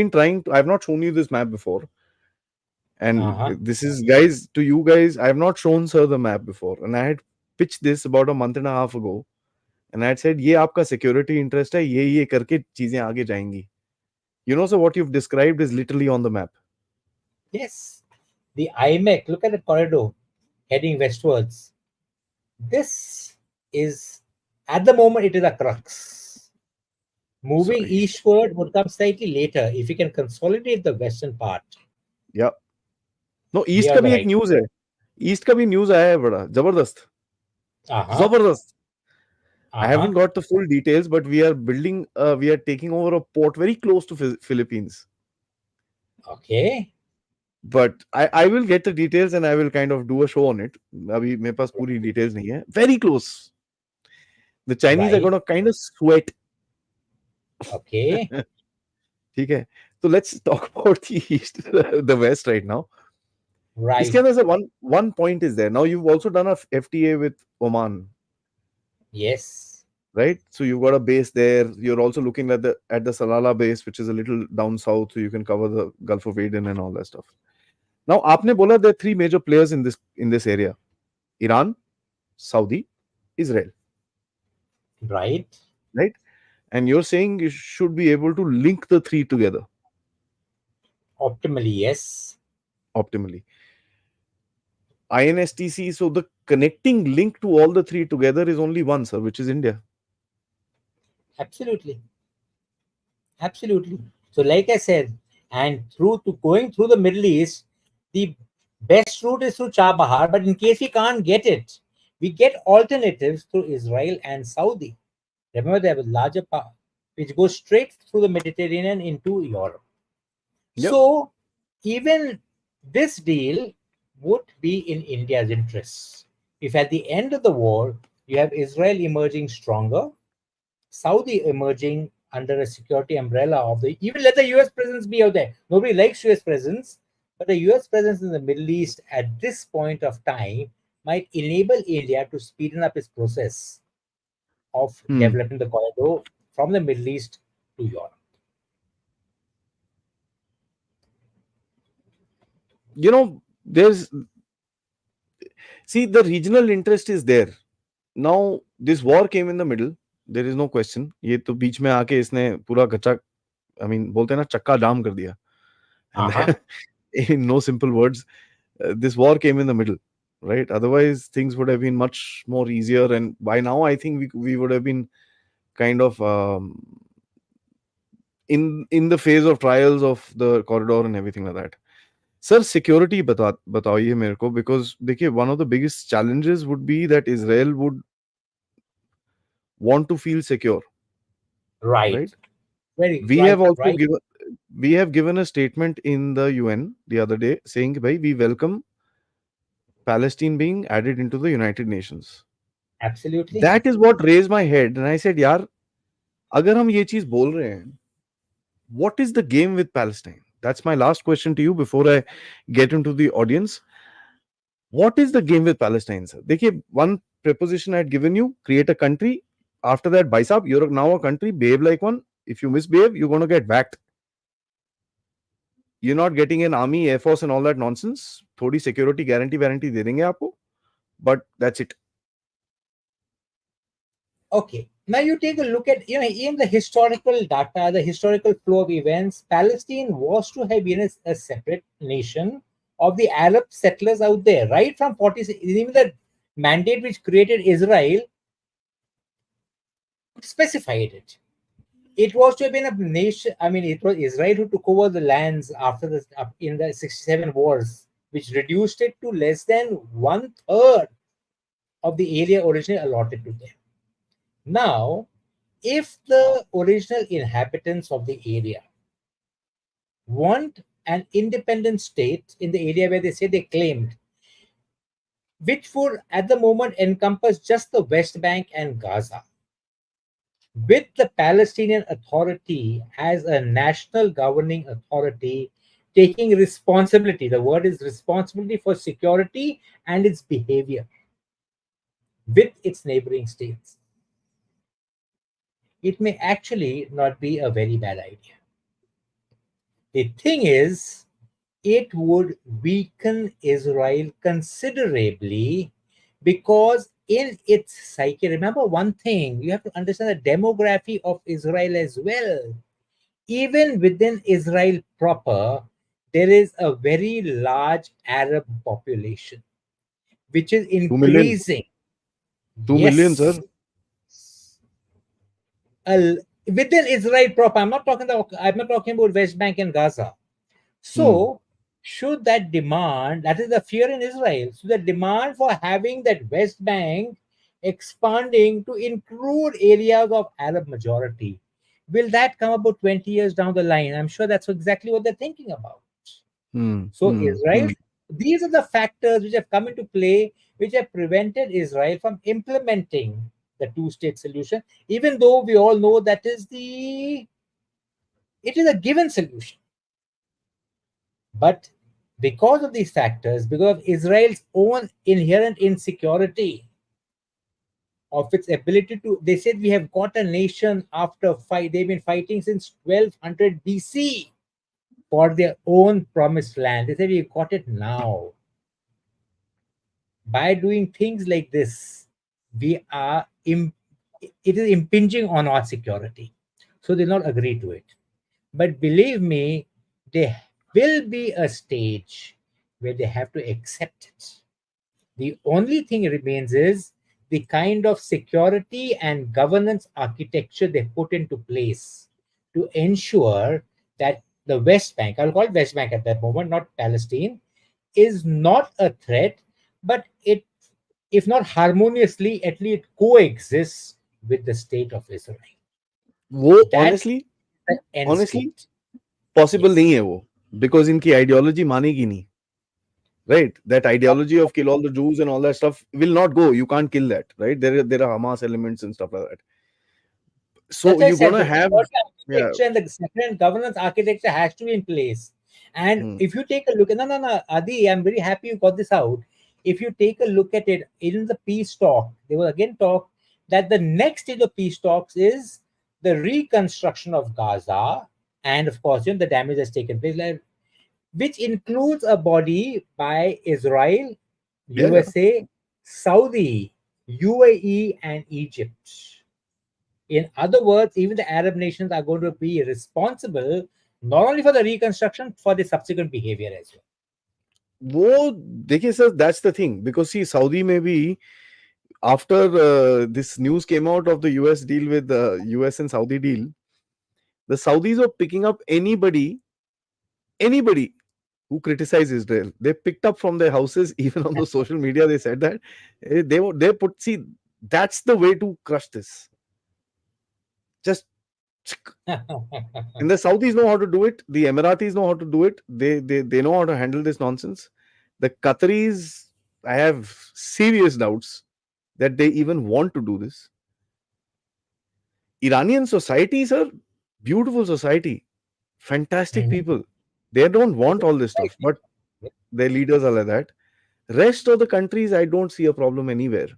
[SPEAKER 1] not shown you this map before. And
[SPEAKER 5] Uh-huh.
[SPEAKER 1] this is, guys, to you guys, I have not shown sir the map before. And I had pitched this about a month and a half ago. And I had said, ये आपका security interest है, ये करके चीजें आगे जाएंगी. So what you've described is literally on the map.
[SPEAKER 5] Yes. The IMEC, look at the corridor heading westwards. This is, at the moment, it is a crux. Moving
[SPEAKER 1] Sorry.
[SPEAKER 5] eastward would come slightly later if you can consolidate the western part.
[SPEAKER 1] Yeah. No,
[SPEAKER 5] We
[SPEAKER 1] east
[SPEAKER 5] are
[SPEAKER 1] का
[SPEAKER 5] the
[SPEAKER 1] भी एक
[SPEAKER 5] right.
[SPEAKER 1] News है. East का भी news आया है बड़ा ज़बरदस्त.
[SPEAKER 5] Uh-huh.
[SPEAKER 1] ज़बरदस्त. I
[SPEAKER 5] Uh-huh.
[SPEAKER 1] haven't got the full details, but we are taking over a port very close to Philippines.
[SPEAKER 5] Okay.
[SPEAKER 1] But I will get the details and I will kind of do a show on it. अभी मेरे पास पूरी details नहीं है. Very close. The Chinese are
[SPEAKER 5] Right.
[SPEAKER 1] going to kind of sweat.
[SPEAKER 5] Okay.
[SPEAKER 1] ठीक है. So let's talk about the east, the west right now.
[SPEAKER 5] Right.
[SPEAKER 1] इसके अंदर से one point is there. Now you've also done a FTA with Oman,
[SPEAKER 5] Yes.
[SPEAKER 1] right? So you've got a base there. You're also looking at the Salalah base, which is a little down south, so you can cover the Gulf of Aden and all that stuff. Now, आपने बोला there are three major players in this area: Iran, Saudi, Israel,
[SPEAKER 5] Right.
[SPEAKER 1] right? And you're saying you should be able to link the three together
[SPEAKER 5] Optimally, yes.
[SPEAKER 1] optimally. INSTC, so the connecting link to all the three together is only one, sir, which is India.
[SPEAKER 5] Absolutely. Absolutely. So, like I said, and going through the Middle East, the best route is through Chabahar. But in case we can't get it, we get alternatives through Israel and Saudi. Remember, they have a larger path which goes straight through the Mediterranean into Europe.
[SPEAKER 1] Yep.
[SPEAKER 5] So, even this deal would be in India's interests. If at the end of the war, you have Israel emerging stronger, Saudi emerging under a security umbrella of the, even let the US presence be out there. Nobody likes US presence, but the US presence in the Middle East at this point of time might enable India to speeden up its process of developing the corridor from the Middle East to Europe.
[SPEAKER 1] There's, see, the regional interest is there. Now, this war came in the middle. There is no question. ये तो बीच में आके इसने पूरा गच्चा I mean, बोलते हैं ना चक्का जाम कर दिया. And
[SPEAKER 5] Uh-huh.
[SPEAKER 1] in no simple words, this war came in the middle, right? Otherwise, things would have been much more easier. And by now, I think we would have been kind of in the phase of trials of the corridor and everything like that. Sir, security बताइए मेरे को, because देखिए, one of the biggest challenges would be that Israel would want to feel secure,
[SPEAKER 5] Right.
[SPEAKER 1] right?
[SPEAKER 5] Very
[SPEAKER 1] We
[SPEAKER 5] right.
[SPEAKER 1] have also
[SPEAKER 5] Right.
[SPEAKER 1] given a statement in the UN the other day saying, "Bhai, we welcome Palestine being added into the United Nations."
[SPEAKER 5] Absolutely.
[SPEAKER 1] That is what raised my head, and I said, "यार, अगर हम ये चीज बोल रहे हैं, what is the game with Palestine?" That's my last question to you before I get into the audience. What is the game with Palestine, sir? देखिए, one preposition I had given you: create a country. After that, bhai साहब, you're now a country. Behave like one. If you misbehave, you're going to get whacked. You're not getting an army, air force, and all that nonsense. थोड़ी security guarantee दे देंगे आपको, but that's it.
[SPEAKER 5] Okay. Now you take a look at, in the historical data, the historical flow of events, Palestine was to have been a separate nation of the Arab settlers out there, right from 46. Even the mandate which created Israel specified it. It was to have been a nation. I mean, it was Israel who took over the lands after in the 67 wars, which reduced it to less than 1/3 of the area originally allotted to them. Now, if the original inhabitants of the area want an independent state in the area where they say they claimed, which would at the moment encompass just the West Bank and Gaza, with the Palestinian Authority as a national governing authority taking responsibility, the word is responsibility, for security and its behavior with its neighboring states, it may actually not be a very bad idea. The thing is, it would weaken Israel considerably because in its psyche, remember one thing, you have to understand the demography of Israel as well. Even within Israel proper, there is a very large Arab population, which is
[SPEAKER 1] 2 million.
[SPEAKER 5] increasing.
[SPEAKER 1] 2 million,
[SPEAKER 5] Yes.
[SPEAKER 1] sir.
[SPEAKER 5] Within Israel proper, I'm not talking about West Bank and Gaza. So, should that demand, that is the fear in Israel, so the demand for having that West Bank expanding to include areas of Arab majority, will that come about 20 years down the line? I'm sure that's exactly what they're thinking about. So, Israel, these are the factors which have come into play, which have prevented Israel from implementing the two-state solution, even though we all know that it is a given solution. But because of these factors, because of Israel's own inherent insecurity of its ability to, they said we have got a nation after fight. They've been fighting since 1200 BC for their own promised land. They said we got it now. By doing things like this, it is impinging on our security. So they not agree to it. But believe me, there will be a stage where they have to accept it. The only thing remains is the kind of security and governance architecture they put into place to ensure that the West Bank, I'll call it West Bank at that moment, not Palestine, is not a threat, but it, if not harmoniously, at least coexists with the state of Israel.
[SPEAKER 1] वो
[SPEAKER 5] That
[SPEAKER 1] honestly
[SPEAKER 5] the end
[SPEAKER 1] honestly
[SPEAKER 5] state.
[SPEAKER 1] possible
[SPEAKER 5] Yes.
[SPEAKER 1] नहीं है वो, because इनकी ideology मानेगी नहीं, right? That ideology of kill all the Jews and all that stuff will not go. You can't kill that, right? There are Hamas elements and stuff like that. So
[SPEAKER 5] That's why I
[SPEAKER 1] you're
[SPEAKER 5] said
[SPEAKER 1] gonna
[SPEAKER 5] the
[SPEAKER 1] have,
[SPEAKER 5] security
[SPEAKER 1] yeah.
[SPEAKER 5] architecture and the security governance architecture has to be in place. And
[SPEAKER 1] Hmm.
[SPEAKER 5] if you take a look at, no, Adi, I'm very happy you got this out. If you take a look at it in the peace talk, they will again talk that the next stage of peace talks is the reconstruction of Gaza, and of course, the damage has taken place, which includes a body by Israel,
[SPEAKER 1] Yeah.
[SPEAKER 5] USA, Saudi, UAE, and Egypt. In other words, even the Arab nations are going to be responsible not only for the reconstruction, for the subsequent behavior as well.
[SPEAKER 1] वो देखिए sir, that's the thing, because see Saudi में भी after this news came out of the US deal with the US and Saudi deal, the Saudis were picking up anybody who criticized Israel. They picked up from their houses, even on the social media. They said that they put, see, that's the way to crush this. Just and the Saudis know how to do it. The Emiratis know how to do it. They know how to handle this nonsense. The Qataris, I have serious doubts that they even want to do this. Iranian society, sir, beautiful society, fantastic people. They don't want all this stuff, but their leaders are like that. Rest of the countries, I don't see a problem anywhere.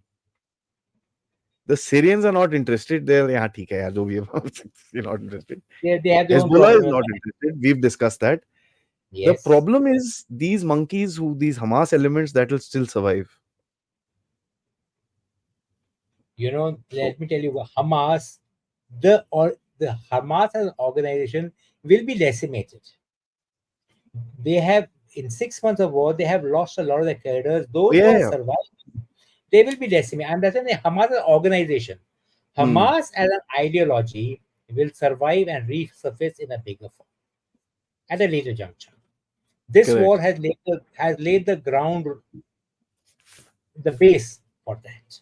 [SPEAKER 1] The Syrians are not interested. They're, yeah, theek hai, yaar, jo bhi hai, you're not interested.
[SPEAKER 5] They have their own
[SPEAKER 1] Hezbollah is
[SPEAKER 5] problem.
[SPEAKER 1] not interested. We've discussed that.
[SPEAKER 5] Yes.
[SPEAKER 1] The problem is these monkeys, these Hamas elements that will still survive.
[SPEAKER 5] You know, let me tell you, Hamas, the Hamas as an organization will be decimated. They have, in 6 months of war, they have lost a lot of their cadres. Those who have survived, they will be decimated. And that's why Hamas as an organization, Hamas as an ideology will survive and resurface in a bigger form at a later juncture. This war has laid the ground, the base for that.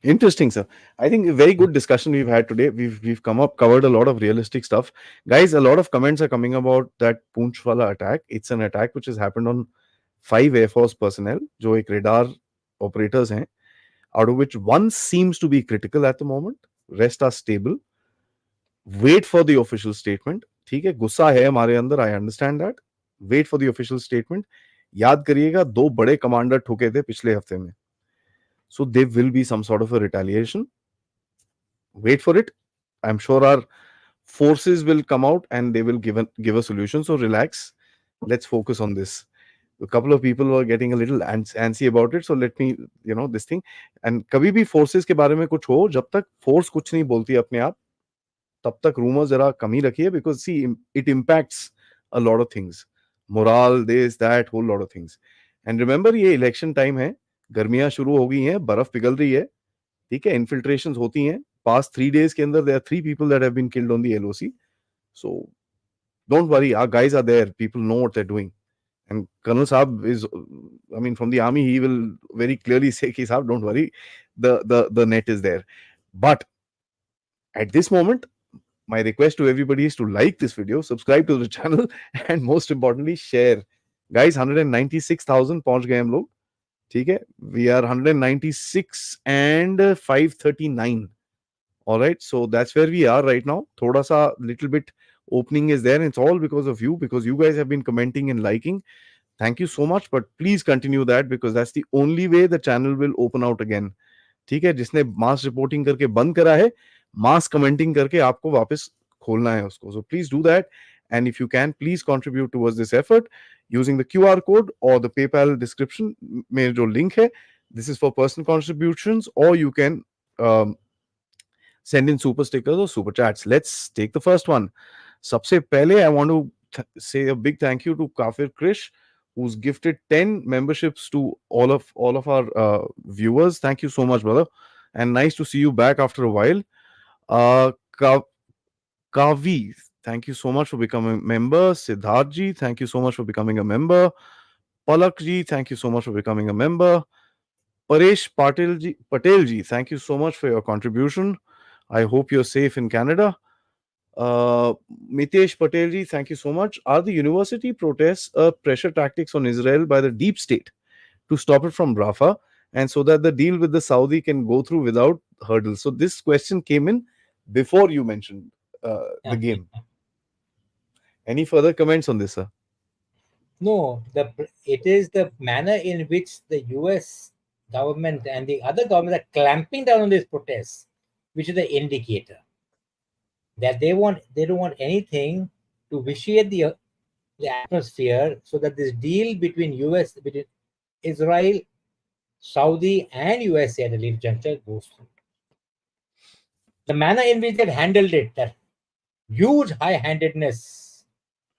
[SPEAKER 1] Interesting, sir. I think a very good discussion we've had today. We've covered a lot of realistic stuff. Guys, a lot of comments are coming about that Poonch wala attack. It's an attack which has happened on 5 Air Force personnel, जो एक radar operators हैं, out of which one seems to be critical at the moment. Rest are stable. Wait for the official statement. ठीक है, गुस्सा है हमारे अंदर, I understand that. Wait for the official statement. याद करिएगा 2 बड़े कमांडर ठुके थे पिछले हफ्ते में. So there will be some sort of a retaliation. Wait for it. I'm sure our forces will come out and they will give a solution. So relax. Let's focus on this. A couple of people were getting a little antsy about it. So let me, this thing. And कभी भी forces के बारे में कुछ हो, जब तक force कुछ नहीं बोलती अपने आप, तब तक rumors जरा कम ही रखिए, because see, it impacts a lot of things. Morale, this, that, whole lot of things. And remember, ये election time है. गर्मियां शुरू हो गई हैं, बर्फ पिघल रही है, ठीक है, इन्फिल्ट्रेशंस होती हैं. Past 3 days के अंदर there are 3 people that have been killed on the LOC. So don't worry, our guys are there. People know what they're doing. And Colonel Saab is, I mean, from the army, he will very clearly say, "Ki Saab, don't worry, the net is there." But at this moment, my request to everybody is to like this video, subscribe to the channel, and most importantly, share. Guys, 196,000 पहुंच गए हम लोग. ठीक है, we are 196 and 539. All right, so that's where we are right now. थोड़ा सा little bit opening is there, and it's all because of you, because you guys have been commenting and liking. Thank you so much, but please continue that, because that's the only way the channel will open out again. ठीक है, जिसने मास reporting करके बंद करा है, मास commenting करके आपको वापस खोलना है उसको. So please do that, and if you can, please contribute towards this effort using the QR code or the PayPal description में जो link है. This is for personal contributions, or you can send in super stickers or super chats. Let's take the first one. सबसे पहले, I want to say a big thank you to Kafir Krish, who's gifted 10 memberships to all of our viewers. Thank you so much, brother, and nice to see you back after a while. Kavi, thank you so much for becoming a member. Siddharth ji, thank you so much for becoming a member. Palak ji, thank you so much for becoming a member. Paresh Patel ji, thank you so much for your contribution. I hope you're safe in Canada. Mitesh Patel ji, thank you so much. Are the university protests a pressure tactics on Israel by the deep state to stop it from Rafa, and so that the deal with the Saudi can go through without hurdles? So this question came in before you mentioned the game. Any further comments on this, sir?
[SPEAKER 5] No, it is the manner in which the US government and the other governments are clamping down on these protests, which is the indicator that they don't want anything to vitiate the atmosphere, so that this deal between Israel, Saudi, and USA at the later juncture goes through. The manner in which they've handled it, that huge high-handedness,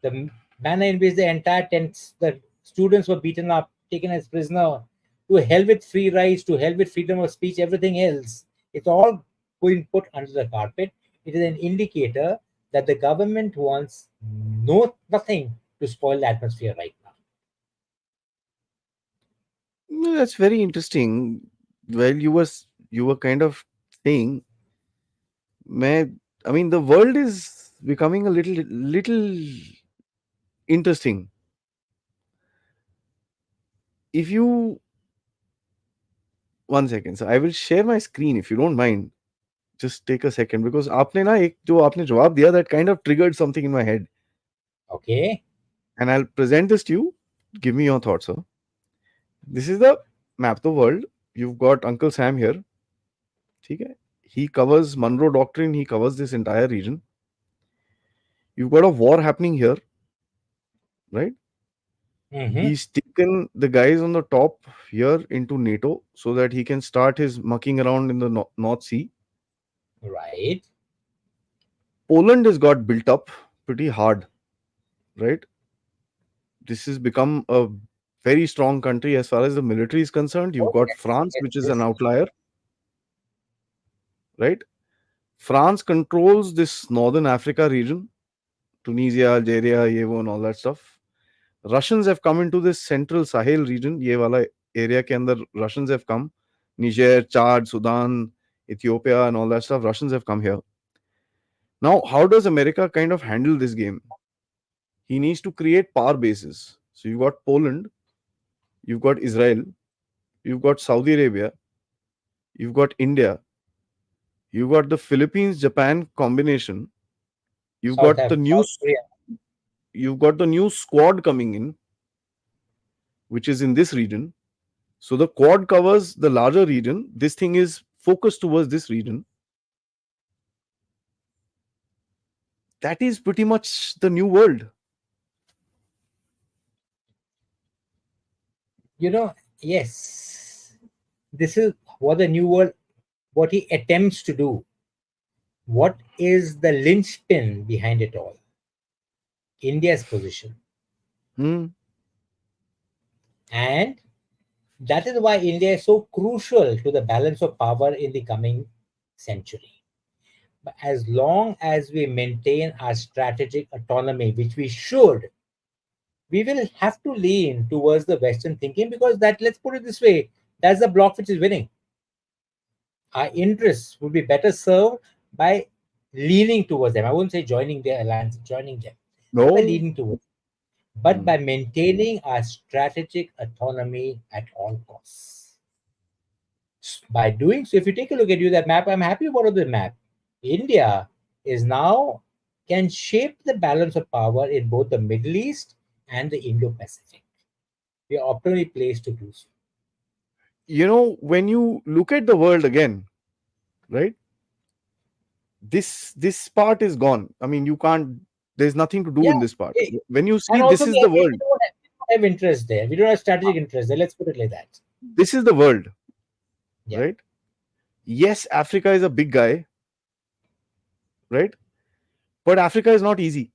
[SPEAKER 5] the manner in which the entire tents, the students were beaten up, taken as prisoner, to hell with free rights, to hell with freedom of speech, everything else. It's all being put under the carpet. It is an indicator that the government wants nothing to spoil the atmosphere right now.
[SPEAKER 1] No, that's very interesting. Well, you were kind of saying, I mean, the world is becoming a little interesting. If you 1 second, so I will share my screen if you don't mind. Just take a second because आपने ना एक जो आपने जवाब दिया that kind of triggered something in my head,
[SPEAKER 5] Okay.
[SPEAKER 1] and I'll present this to you. Give me your thoughts, sir. This is the map of the world. You've got Uncle Sam here. ठीक है? He covers Monroe Doctrine. He covers this entire region. You've got a war happening here, right?
[SPEAKER 5] Mhm.
[SPEAKER 1] He's taken the guys on the top here into NATO so that he can start his mucking around in the North Sea.
[SPEAKER 5] Right.
[SPEAKER 1] Poland has got built up pretty hard, right? This has become a very strong country as far as the military is concerned. You've got France, which is an outlier, right? France controls this northern Africa region, Tunisia, Algeria, Yevo, and all that stuff. Russians have come into this central Sahel region. ये वाला area के अंदर Russians have come. Niger, Chad, Sudan, Ethiopia, and all that stuff. Russians have come here. Now, how does America kind of handle this game? He needs to create power bases. So you've got Poland, you've got Israel, you've got Saudi Arabia, you've got India, you've got the Philippines Japan combination, you've got the new
[SPEAKER 5] South Korea.
[SPEAKER 1] you've got the new squad coming in, which is in this region. So the quad covers the larger region. This thing is focused towards this region. That is pretty much the new world.
[SPEAKER 5] Yes, this is what the new world, what he attempts to do. What is the linchpin behind it all? India's position. And that is why India is so crucial to the balance of power in the coming century. But as long as we maintain our strategic autonomy, which we should, we will have to lean towards the Western thinking, because that, let's put it this way, that's the bloc which is winning. Our interests would be better served by leaning towards them. I wouldn't say joining their alliance, joining them, but by leaning towards them. But by maintaining our strategic autonomy at all costs. By doing so, if you take a look at that map, I'm happy about the map. India is now can shape the balance of power in both the Middle East and the Indo-Pacific. We are optimally placed to do so.
[SPEAKER 1] You know, when you look at the world again, right? This part is gone. I mean, you can't. There's nothing to do in this part. When you see this is the world.
[SPEAKER 5] We don't have interest there. We don't have strategic interest there. Let's put it like that.
[SPEAKER 1] This is the world, right? Yes, Africa is a big guy, right? But Africa is not easy.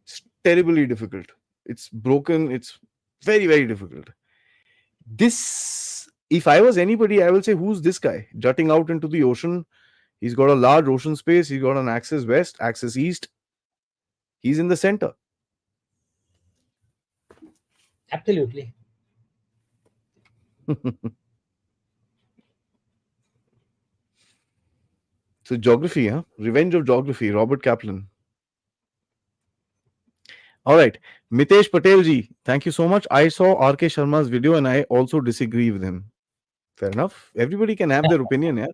[SPEAKER 1] It's terribly difficult. It's broken. It's very, very difficult. This, if I was anybody, I will say, who's this guy jutting out into the ocean? He's got a large ocean space. He's got an axis west, axis east. He's in the center.
[SPEAKER 5] Absolutely.
[SPEAKER 1] So geography, huh? Revenge of Geography, Robert Kaplan. All right. Mitesh Patel ji, thank you so much. I saw R.K. Sharma's video and I also disagree with him. Fair enough. Everybody can have their opinion, yeah?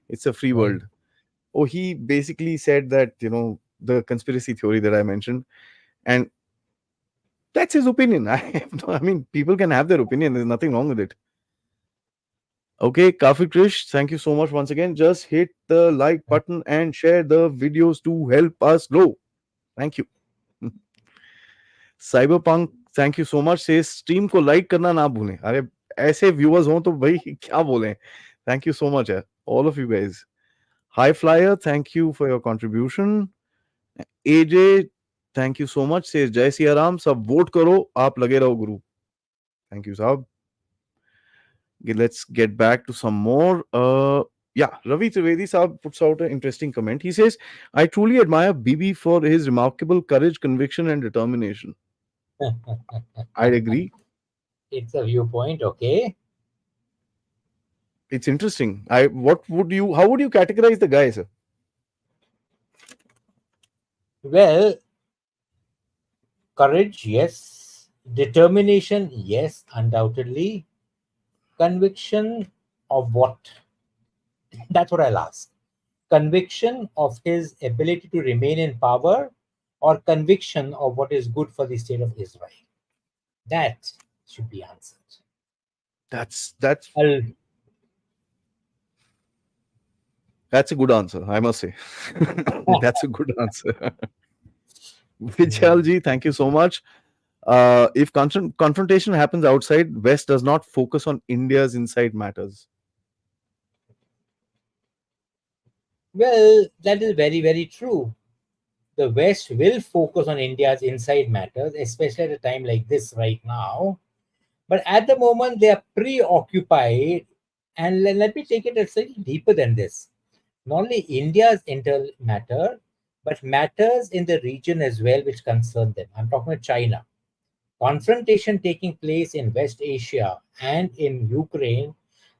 [SPEAKER 1] It's a free world. Oh, he basically said that, you know, the conspiracy theory that I mentioned, and that's his opinion. I mean, people can have their opinion. There's nothing wrong with it. Okay, Kafi Krish, thank you so much once again. Just hit the like button and share the videos to help us grow. Thank you. Cyberpunk, thank you so much. Says stream को like करना ना भूलें. अरे ऐसे viewers हों तो भाई क्या बोलें. Thank you so much, all of you guys. High Flyer, thank you for your contribution. AJ, thank you so much. Says Jai Siya Ram, sab vote karo, aap lage raho guru. Thank you, sahab. Okay, let's get back to some more. Yeah, Ravi Trivedi Saab puts out an interesting comment. He says, I truly admire Bibi for his remarkable courage, conviction, and determination. I agree.
[SPEAKER 5] It's a viewpoint, okay?
[SPEAKER 1] It's interesting. How would you categorize the guy, sir?
[SPEAKER 5] Well, courage, yes. Determination, yes, undoubtedly. Conviction of what? That's what I'll ask. Conviction of his ability to remain in power, or conviction of what is good for the state of Israel? That should be answered.
[SPEAKER 1] That's
[SPEAKER 5] I'll
[SPEAKER 1] That's a good answer, I must say. That's a good answer. Vichalji, thank you so much. If confrontation happens outside, West does not focus on India's inside matters.
[SPEAKER 5] Well, that is very, very true. The West will focus on India's inside matters, especially at a time like this right now. But at the moment, they are preoccupied. And let me take it a little deeper than this. Not only India's internal matter, but matters in the region as well, which concern them. I'm talking about China. Confrontation taking place in West Asia and in Ukraine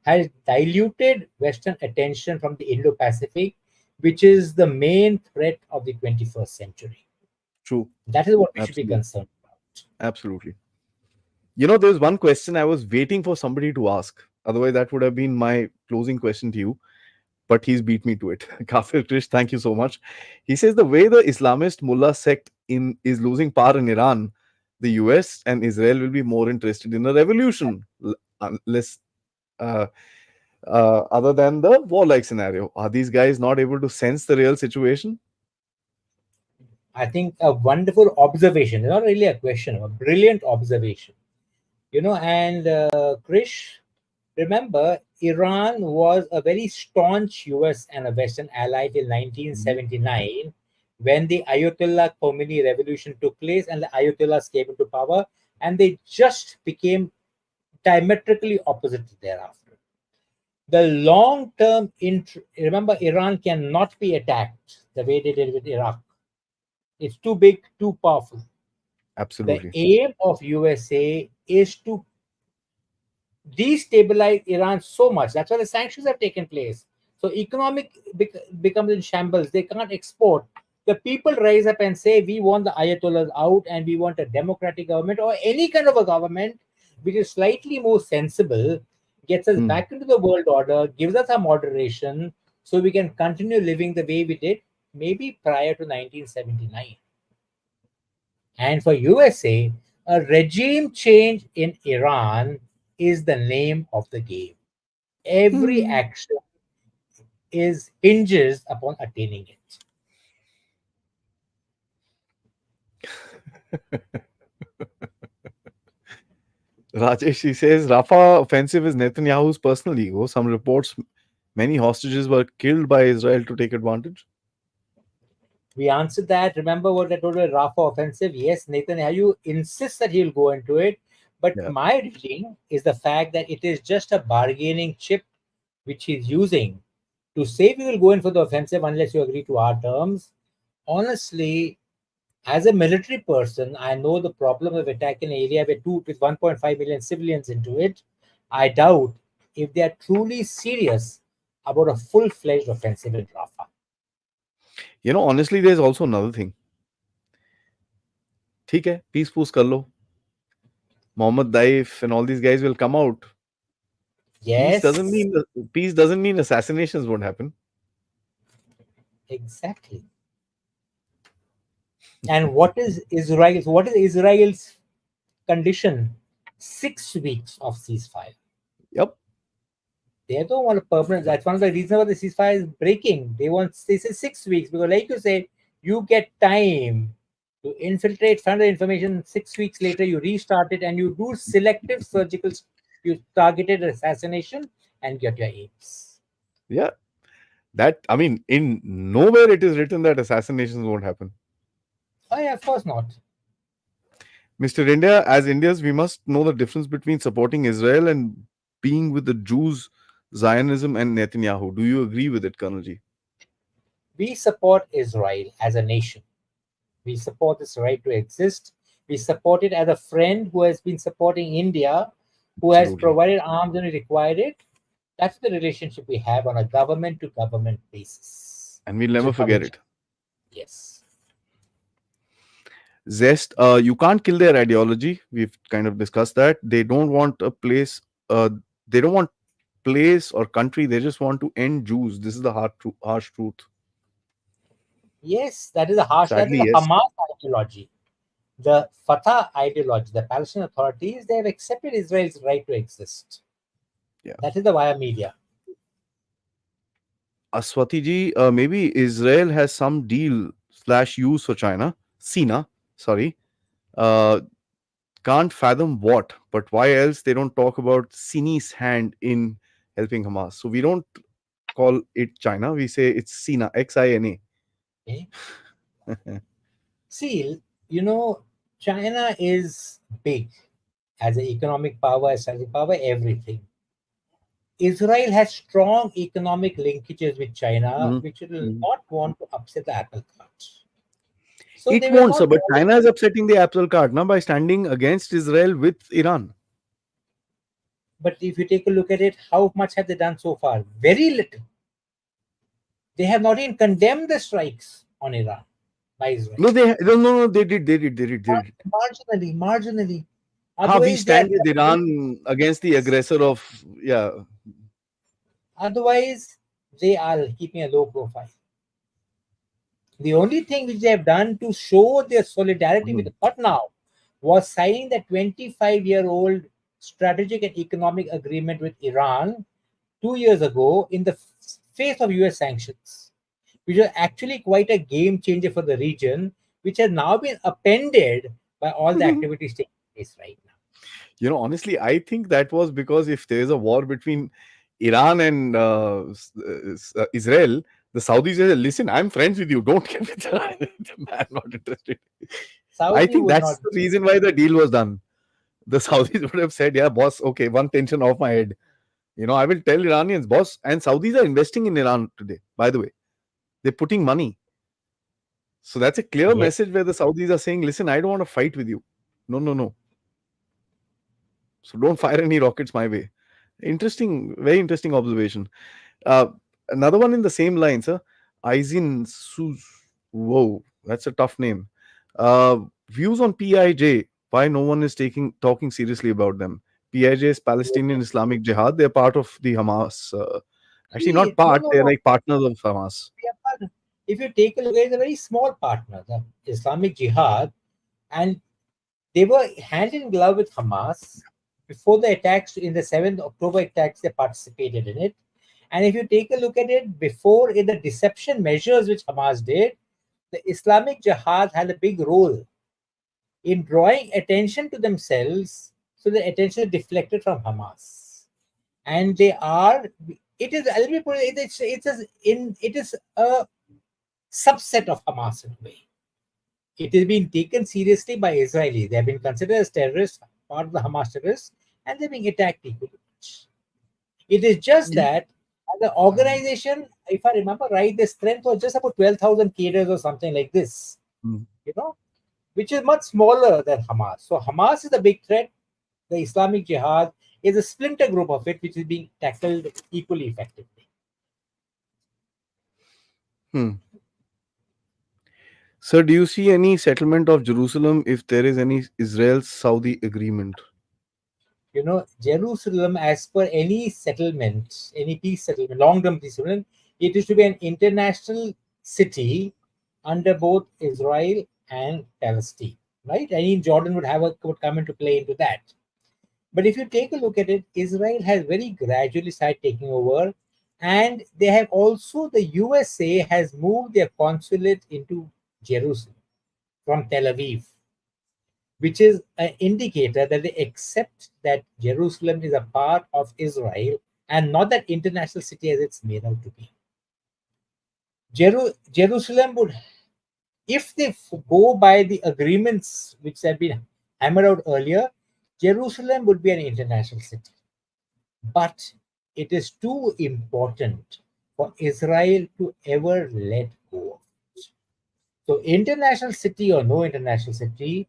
[SPEAKER 5] has diluted Western attention from the Indo Pacific, which is the main threat of the 21st century.
[SPEAKER 1] True.
[SPEAKER 5] That is what we should be
[SPEAKER 1] Absolutely.
[SPEAKER 5] concerned about.
[SPEAKER 1] Absolutely. There's one question I was waiting for somebody to ask. Otherwise, that would have been my closing question to you. But he's beat me to it. Kafir Krish, thank you so much. He says the way the Islamist mullah sect is losing power in Iran, the US and Israel will be more interested in a revolution, unless other than the warlike scenario. Are these guys not able to sense the real situation?
[SPEAKER 5] I think a wonderful observation, not really a question, a brilliant observation. And Krish, remember, Iran was a very staunch US and a Western ally till 1979 when the Ayatollah Khomeini revolution took place and the Ayatollahs came into power, and they just became diametrically opposite thereafter. The long term, remember, Iran cannot be attacked the way they did with Iraq. It's too big, too powerful.
[SPEAKER 1] Absolutely.
[SPEAKER 5] The aim of USA is to destabilize Iran so much. That's why the sanctions have taken place. So economic becomes in shambles. They cannot export. The people rise up and say, we want the Ayatollahs out and we want a democratic government or any kind of a government which is slightly more sensible, gets us back into the world order, gives us a moderation so we can continue living the way we did maybe prior to 1979. And for USA, a regime change in Iran is the name of the game. Every action hinges upon attaining it.
[SPEAKER 1] Rajesh, he says Rafa offensive is Netanyahu's personal ego. Some reports many hostages were killed by Israel to take advantage.
[SPEAKER 5] We answered that. Remember what I told you, Rafa offensive? Yes, Netanyahu insists that he'll go into it. But my reading is the fact that it is just a bargaining chip which he's using to say we will go in for the offensive unless you agree to our terms. Honestly, as a military person, I know the problem of attacking an area with 1.5 million civilians into it. I doubt if they are truly serious about a full-fledged offensive in Rafah.
[SPEAKER 1] Honestly, there's also another thing. ठीक है, peace कर लो. Mohammed Daif and all these guys will come out.
[SPEAKER 5] Yes.
[SPEAKER 1] Peace doesn't mean assassinations won't happen.
[SPEAKER 5] Exactly. And what is Israel's condition? 6 weeks of ceasefire.
[SPEAKER 1] Yep.
[SPEAKER 5] They don't want a permanent. That's one of the reasons why the ceasefire is breaking. They say 6 weeks because, like you say, you get time to infiltrate, find the information. 6 weeks later, you restart it and you do selective targeted assassination and get your aims.
[SPEAKER 1] Yeah. That, I mean, in nowhere it is written that assassinations won't happen.
[SPEAKER 5] Oh, yeah, of course not.
[SPEAKER 1] Mr. India, as Indians, we must know the difference between supporting Israel and being with the Jews, Zionism, and Netanyahu. Do you agree with it, Colonelji?
[SPEAKER 5] We support Israel as a nation. We support its right to exist. We support it as a friend who has been supporting India, who has
[SPEAKER 1] Absolutely.
[SPEAKER 5] provided arms when it required it. That's the relationship we have on a government to government basis.
[SPEAKER 1] And we'll
[SPEAKER 5] Which
[SPEAKER 1] never
[SPEAKER 5] is how
[SPEAKER 1] forget
[SPEAKER 5] it
[SPEAKER 1] it.
[SPEAKER 5] should- Yes.
[SPEAKER 1] Zest, you can't kill their ideology. We've kind of discussed that. They don't want a place, they don't want place or country. They just want to end Jews. This is the harsh truth.
[SPEAKER 5] Yes, that is a harsh, that is
[SPEAKER 1] Sadly,
[SPEAKER 5] the
[SPEAKER 1] yes.
[SPEAKER 5] Hamas ideology. The Fatah ideology, the Palestinian authorities, they have accepted Israel's right to exist.
[SPEAKER 1] Yeah.
[SPEAKER 5] That is the via media.
[SPEAKER 1] Aswati ji, maybe Israel has some deal slash use for China. Sina, sorry. Uh, can't fathom what, but why else they don't talk about Sini's hand in helping Hamas. So we don't call it China. We say it's Sina, Xina.
[SPEAKER 5] Okay. See, China is big as an economic power, as strategic power, everything. Israel has strong economic linkages with China,
[SPEAKER 1] Mhm.
[SPEAKER 5] which it will
[SPEAKER 1] Mhm.
[SPEAKER 5] not want to upset the apple cart. So
[SPEAKER 1] It
[SPEAKER 5] they will
[SPEAKER 1] won't, sir,
[SPEAKER 5] not.
[SPEAKER 1] but China is upsetting the apple cart now by standing against Israel with Iran.
[SPEAKER 5] But if you take a look at it, how much have they done so far? Very little. They have not even condemned the strikes on Iran by Israel.
[SPEAKER 1] No, they did.
[SPEAKER 5] Marginally.
[SPEAKER 1] How we
[SPEAKER 5] Otherwise, they are
[SPEAKER 1] stand with Iran against the aggressor of, yeah.
[SPEAKER 5] otherwise they are keeping a low profile. The only thing which they have done to show their solidarity with
[SPEAKER 1] Mhm.
[SPEAKER 5] the what now was signing the 25-year-old strategic and economic agreement with Iran 2 years ago in the face of US sanctions, which was actually quite a game changer for the region, which has now been appended by all the activities taking place right now.
[SPEAKER 1] Honestly, I think that was because if there is a war between Iran and Israel, the Saudis say, listen, I'm friends with you. Don't get with Iran. I'm not interested. I
[SPEAKER 5] Saudi
[SPEAKER 1] think
[SPEAKER 5] would
[SPEAKER 1] that's
[SPEAKER 5] not.
[SPEAKER 1] the reason why the deal was done. The Saudis would have said, yeah, boss, okay, one tension off my head. I will tell Iranians, boss, and Saudis are investing in Iran today, by the way. They're putting money. So that's a clear
[SPEAKER 5] Yes,
[SPEAKER 1] message where the Saudis are saying, listen, I don't want to fight with you. No. So don't fire any rockets my way. Interesting, very interesting observation. Uh, Another one in the same line, sir. Aizin Suz. Whoa, that's a tough name. Views on PIJ. Why no one is talking seriously about them? PIJ is Palestinian Islamic Jihad. They're part of the Hamas. Actually, not
[SPEAKER 5] see, no,
[SPEAKER 1] part.
[SPEAKER 5] no,
[SPEAKER 1] They're
[SPEAKER 5] no.
[SPEAKER 1] like partners of Hamas.
[SPEAKER 5] We are partner. If you take a look, it's a very small partner, the Islamic Jihad, and they were hand in glove with Hamas before the attacks in the 7th October attacks. They participated in it, and if you take a look at it, before in the deception measures which Hamas did, the Islamic Jihad had a big role in drawing attention to themselves, so the attention is deflected from Hamas, and they are. It is. Let me put it. It is a subset of Hamas in a way. It is being taken seriously by Israelis. They have been considered as terrorists, part of the Hamas terrorists, and they're being attacked equally. It is just that as an organization, if I remember right, the strength was just about 12,000 cadres or something like this,
[SPEAKER 1] Mm.
[SPEAKER 5] which is much smaller than Hamas. So Hamas is the big threat. The Islamic Jihad is a splinter group of it, which is being tackled equally effectively.
[SPEAKER 1] Hmm. Sir, do you see any settlement of Jerusalem if there is any Israel-Saudi agreement?
[SPEAKER 5] Jerusalem, as per any settlement, any peace settlement, long-term peace settlement, it is to be an international city under both Israel and Palestine, right? Any Jordan would come into play into that. But if you take a look at it, Israel has very gradually started taking over, and they have also, the USA has moved their consulate into Jerusalem from Tel Aviv, which is an indicator that they accept that Jerusalem is a part of Israel and not that international city as it's made out to be. Jerusalem would, if they go by the agreements which have been hammered out earlier, Jerusalem would be an international city. But it is too important for Israel to ever let go of it. So, international city or no international city,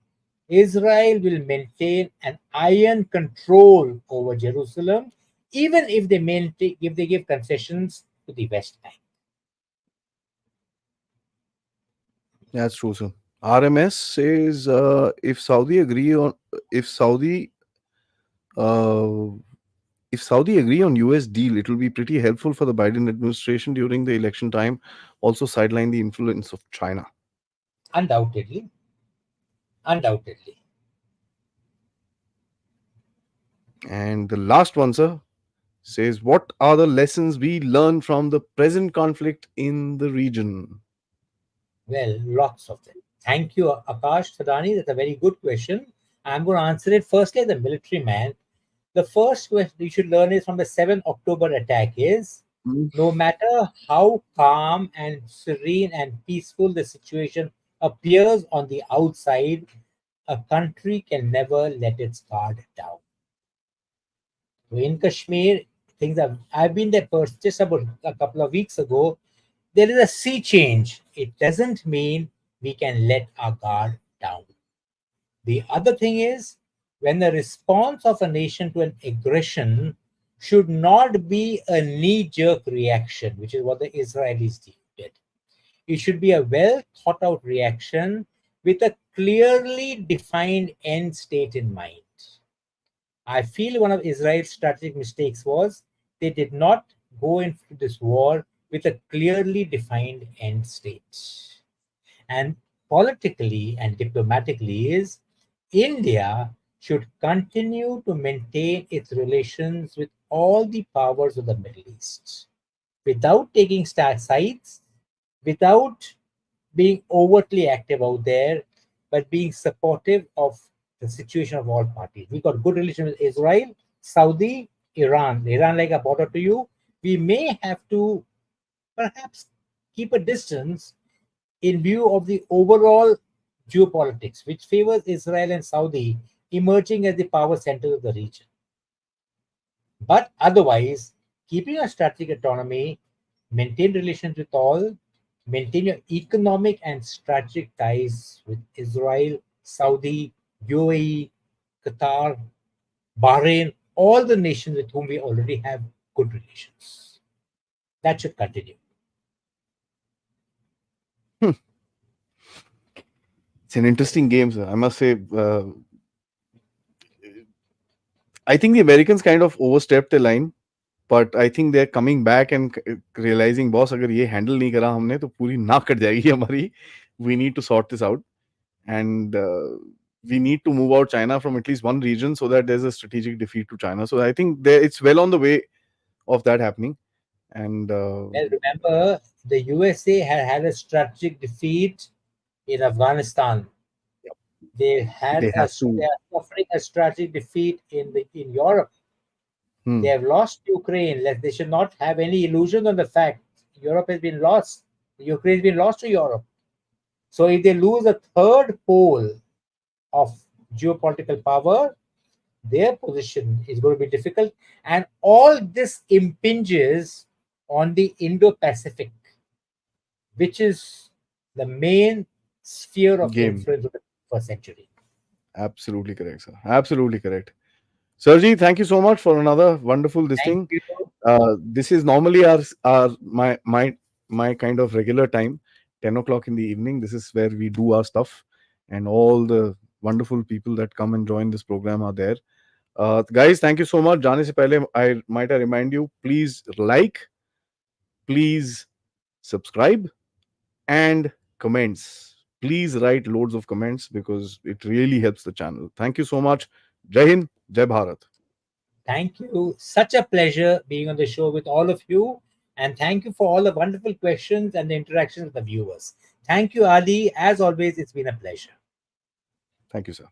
[SPEAKER 5] Israel will maintain an iron control over Jerusalem, even if they give concessions to the West Bank.
[SPEAKER 1] That's true, sir. RMS says if Saudi uh, if Saudi agree on US deal, it will be pretty helpful for the Biden administration during the election time. Also sideline the influence of China.
[SPEAKER 5] Undoubtedly, undoubtedly.
[SPEAKER 1] And the last one, sir, says, what are the lessons we learn from the present conflict in the region?
[SPEAKER 5] Well, lots of them. Thank you, Akash Thadani. That's a very good question. I'm going to answer it firstly as a military man. The first question you should learn is from the 7th October attack is no matter how calm and serene and peaceful the situation appears on the outside, a country can never let its guard down. So in Kashmir, I've been there first just about a couple of weeks ago. There is a sea change. It doesn't mean we can let our guard down. The other thing is, when the response of a nation to an aggression should not be a knee jerk reaction, which is what the Israelis did. It should be a well thought out reaction with a clearly defined end state in mind. I feel one of Israel's strategic mistakes was they did not go into this war with a clearly defined end state. And politically and diplomatically is India should continue to maintain its relations with all the powers of the Middle East without taking sides, without being overtly active out there, but being supportive of the situation of all parties. We got good relations with Israel, Saudi, Iran. Iran like a border to you. We may have to perhaps keep a distance in view of the overall geopolitics, which favors Israel and Saudi emerging as the power centers of the region. But otherwise, keeping a strategic autonomy, maintain relations with all, maintain your economic and strategic ties with Israel, Saudi, UAE, Qatar, Bahrain, all the nations with whom we already have good relations. That should continue.
[SPEAKER 1] It's an interesting game, sir. I must say, I think the Americans kind of overstepped the line, but I think they're coming back and realizing, boss, अगर ये handle नहीं करा हमने तो पूरी नाक cut जाएगी हमारी. We need to sort this out, and we need to move out China from at least one region so that there's a strategic defeat to China. So I think it's well on the way of that happening. And
[SPEAKER 5] Well, remember, the USA had a strategic defeat in Afghanistan. They
[SPEAKER 1] they
[SPEAKER 5] are
[SPEAKER 1] have to.
[SPEAKER 5] suffering a strategic defeat in Europe. They have lost Ukraine. They should not have any illusion on the fact Europe has been lost. Ukraine has been lost to Europe. So if they lose a third pole of geopolitical power, their position is going to be difficult. And all this impinges on the Indo-Pacific, which is the main sphere of influence of the first century.
[SPEAKER 1] Absolutely correct, sir. Absolutely correct. Sirji, thank you so much for another wonderful thing. This is normally my kind of regular time, 10 o'clock in the evening. This is where we do our stuff, and all the wonderful people that come and join this program are there. Guys, thank you so much. जाने से पहले I remind you, please like, please subscribe, and comments. Please write loads of comments because it really helps the channel. Thank you so much. Jai Hind, Jai Bharat.
[SPEAKER 5] Thank you. Such a pleasure being on the show with all of you. And thank you for all the wonderful questions and the interaction with the viewers. Thank you, Aadi. As always, it's been a pleasure.
[SPEAKER 1] Thank you, sir.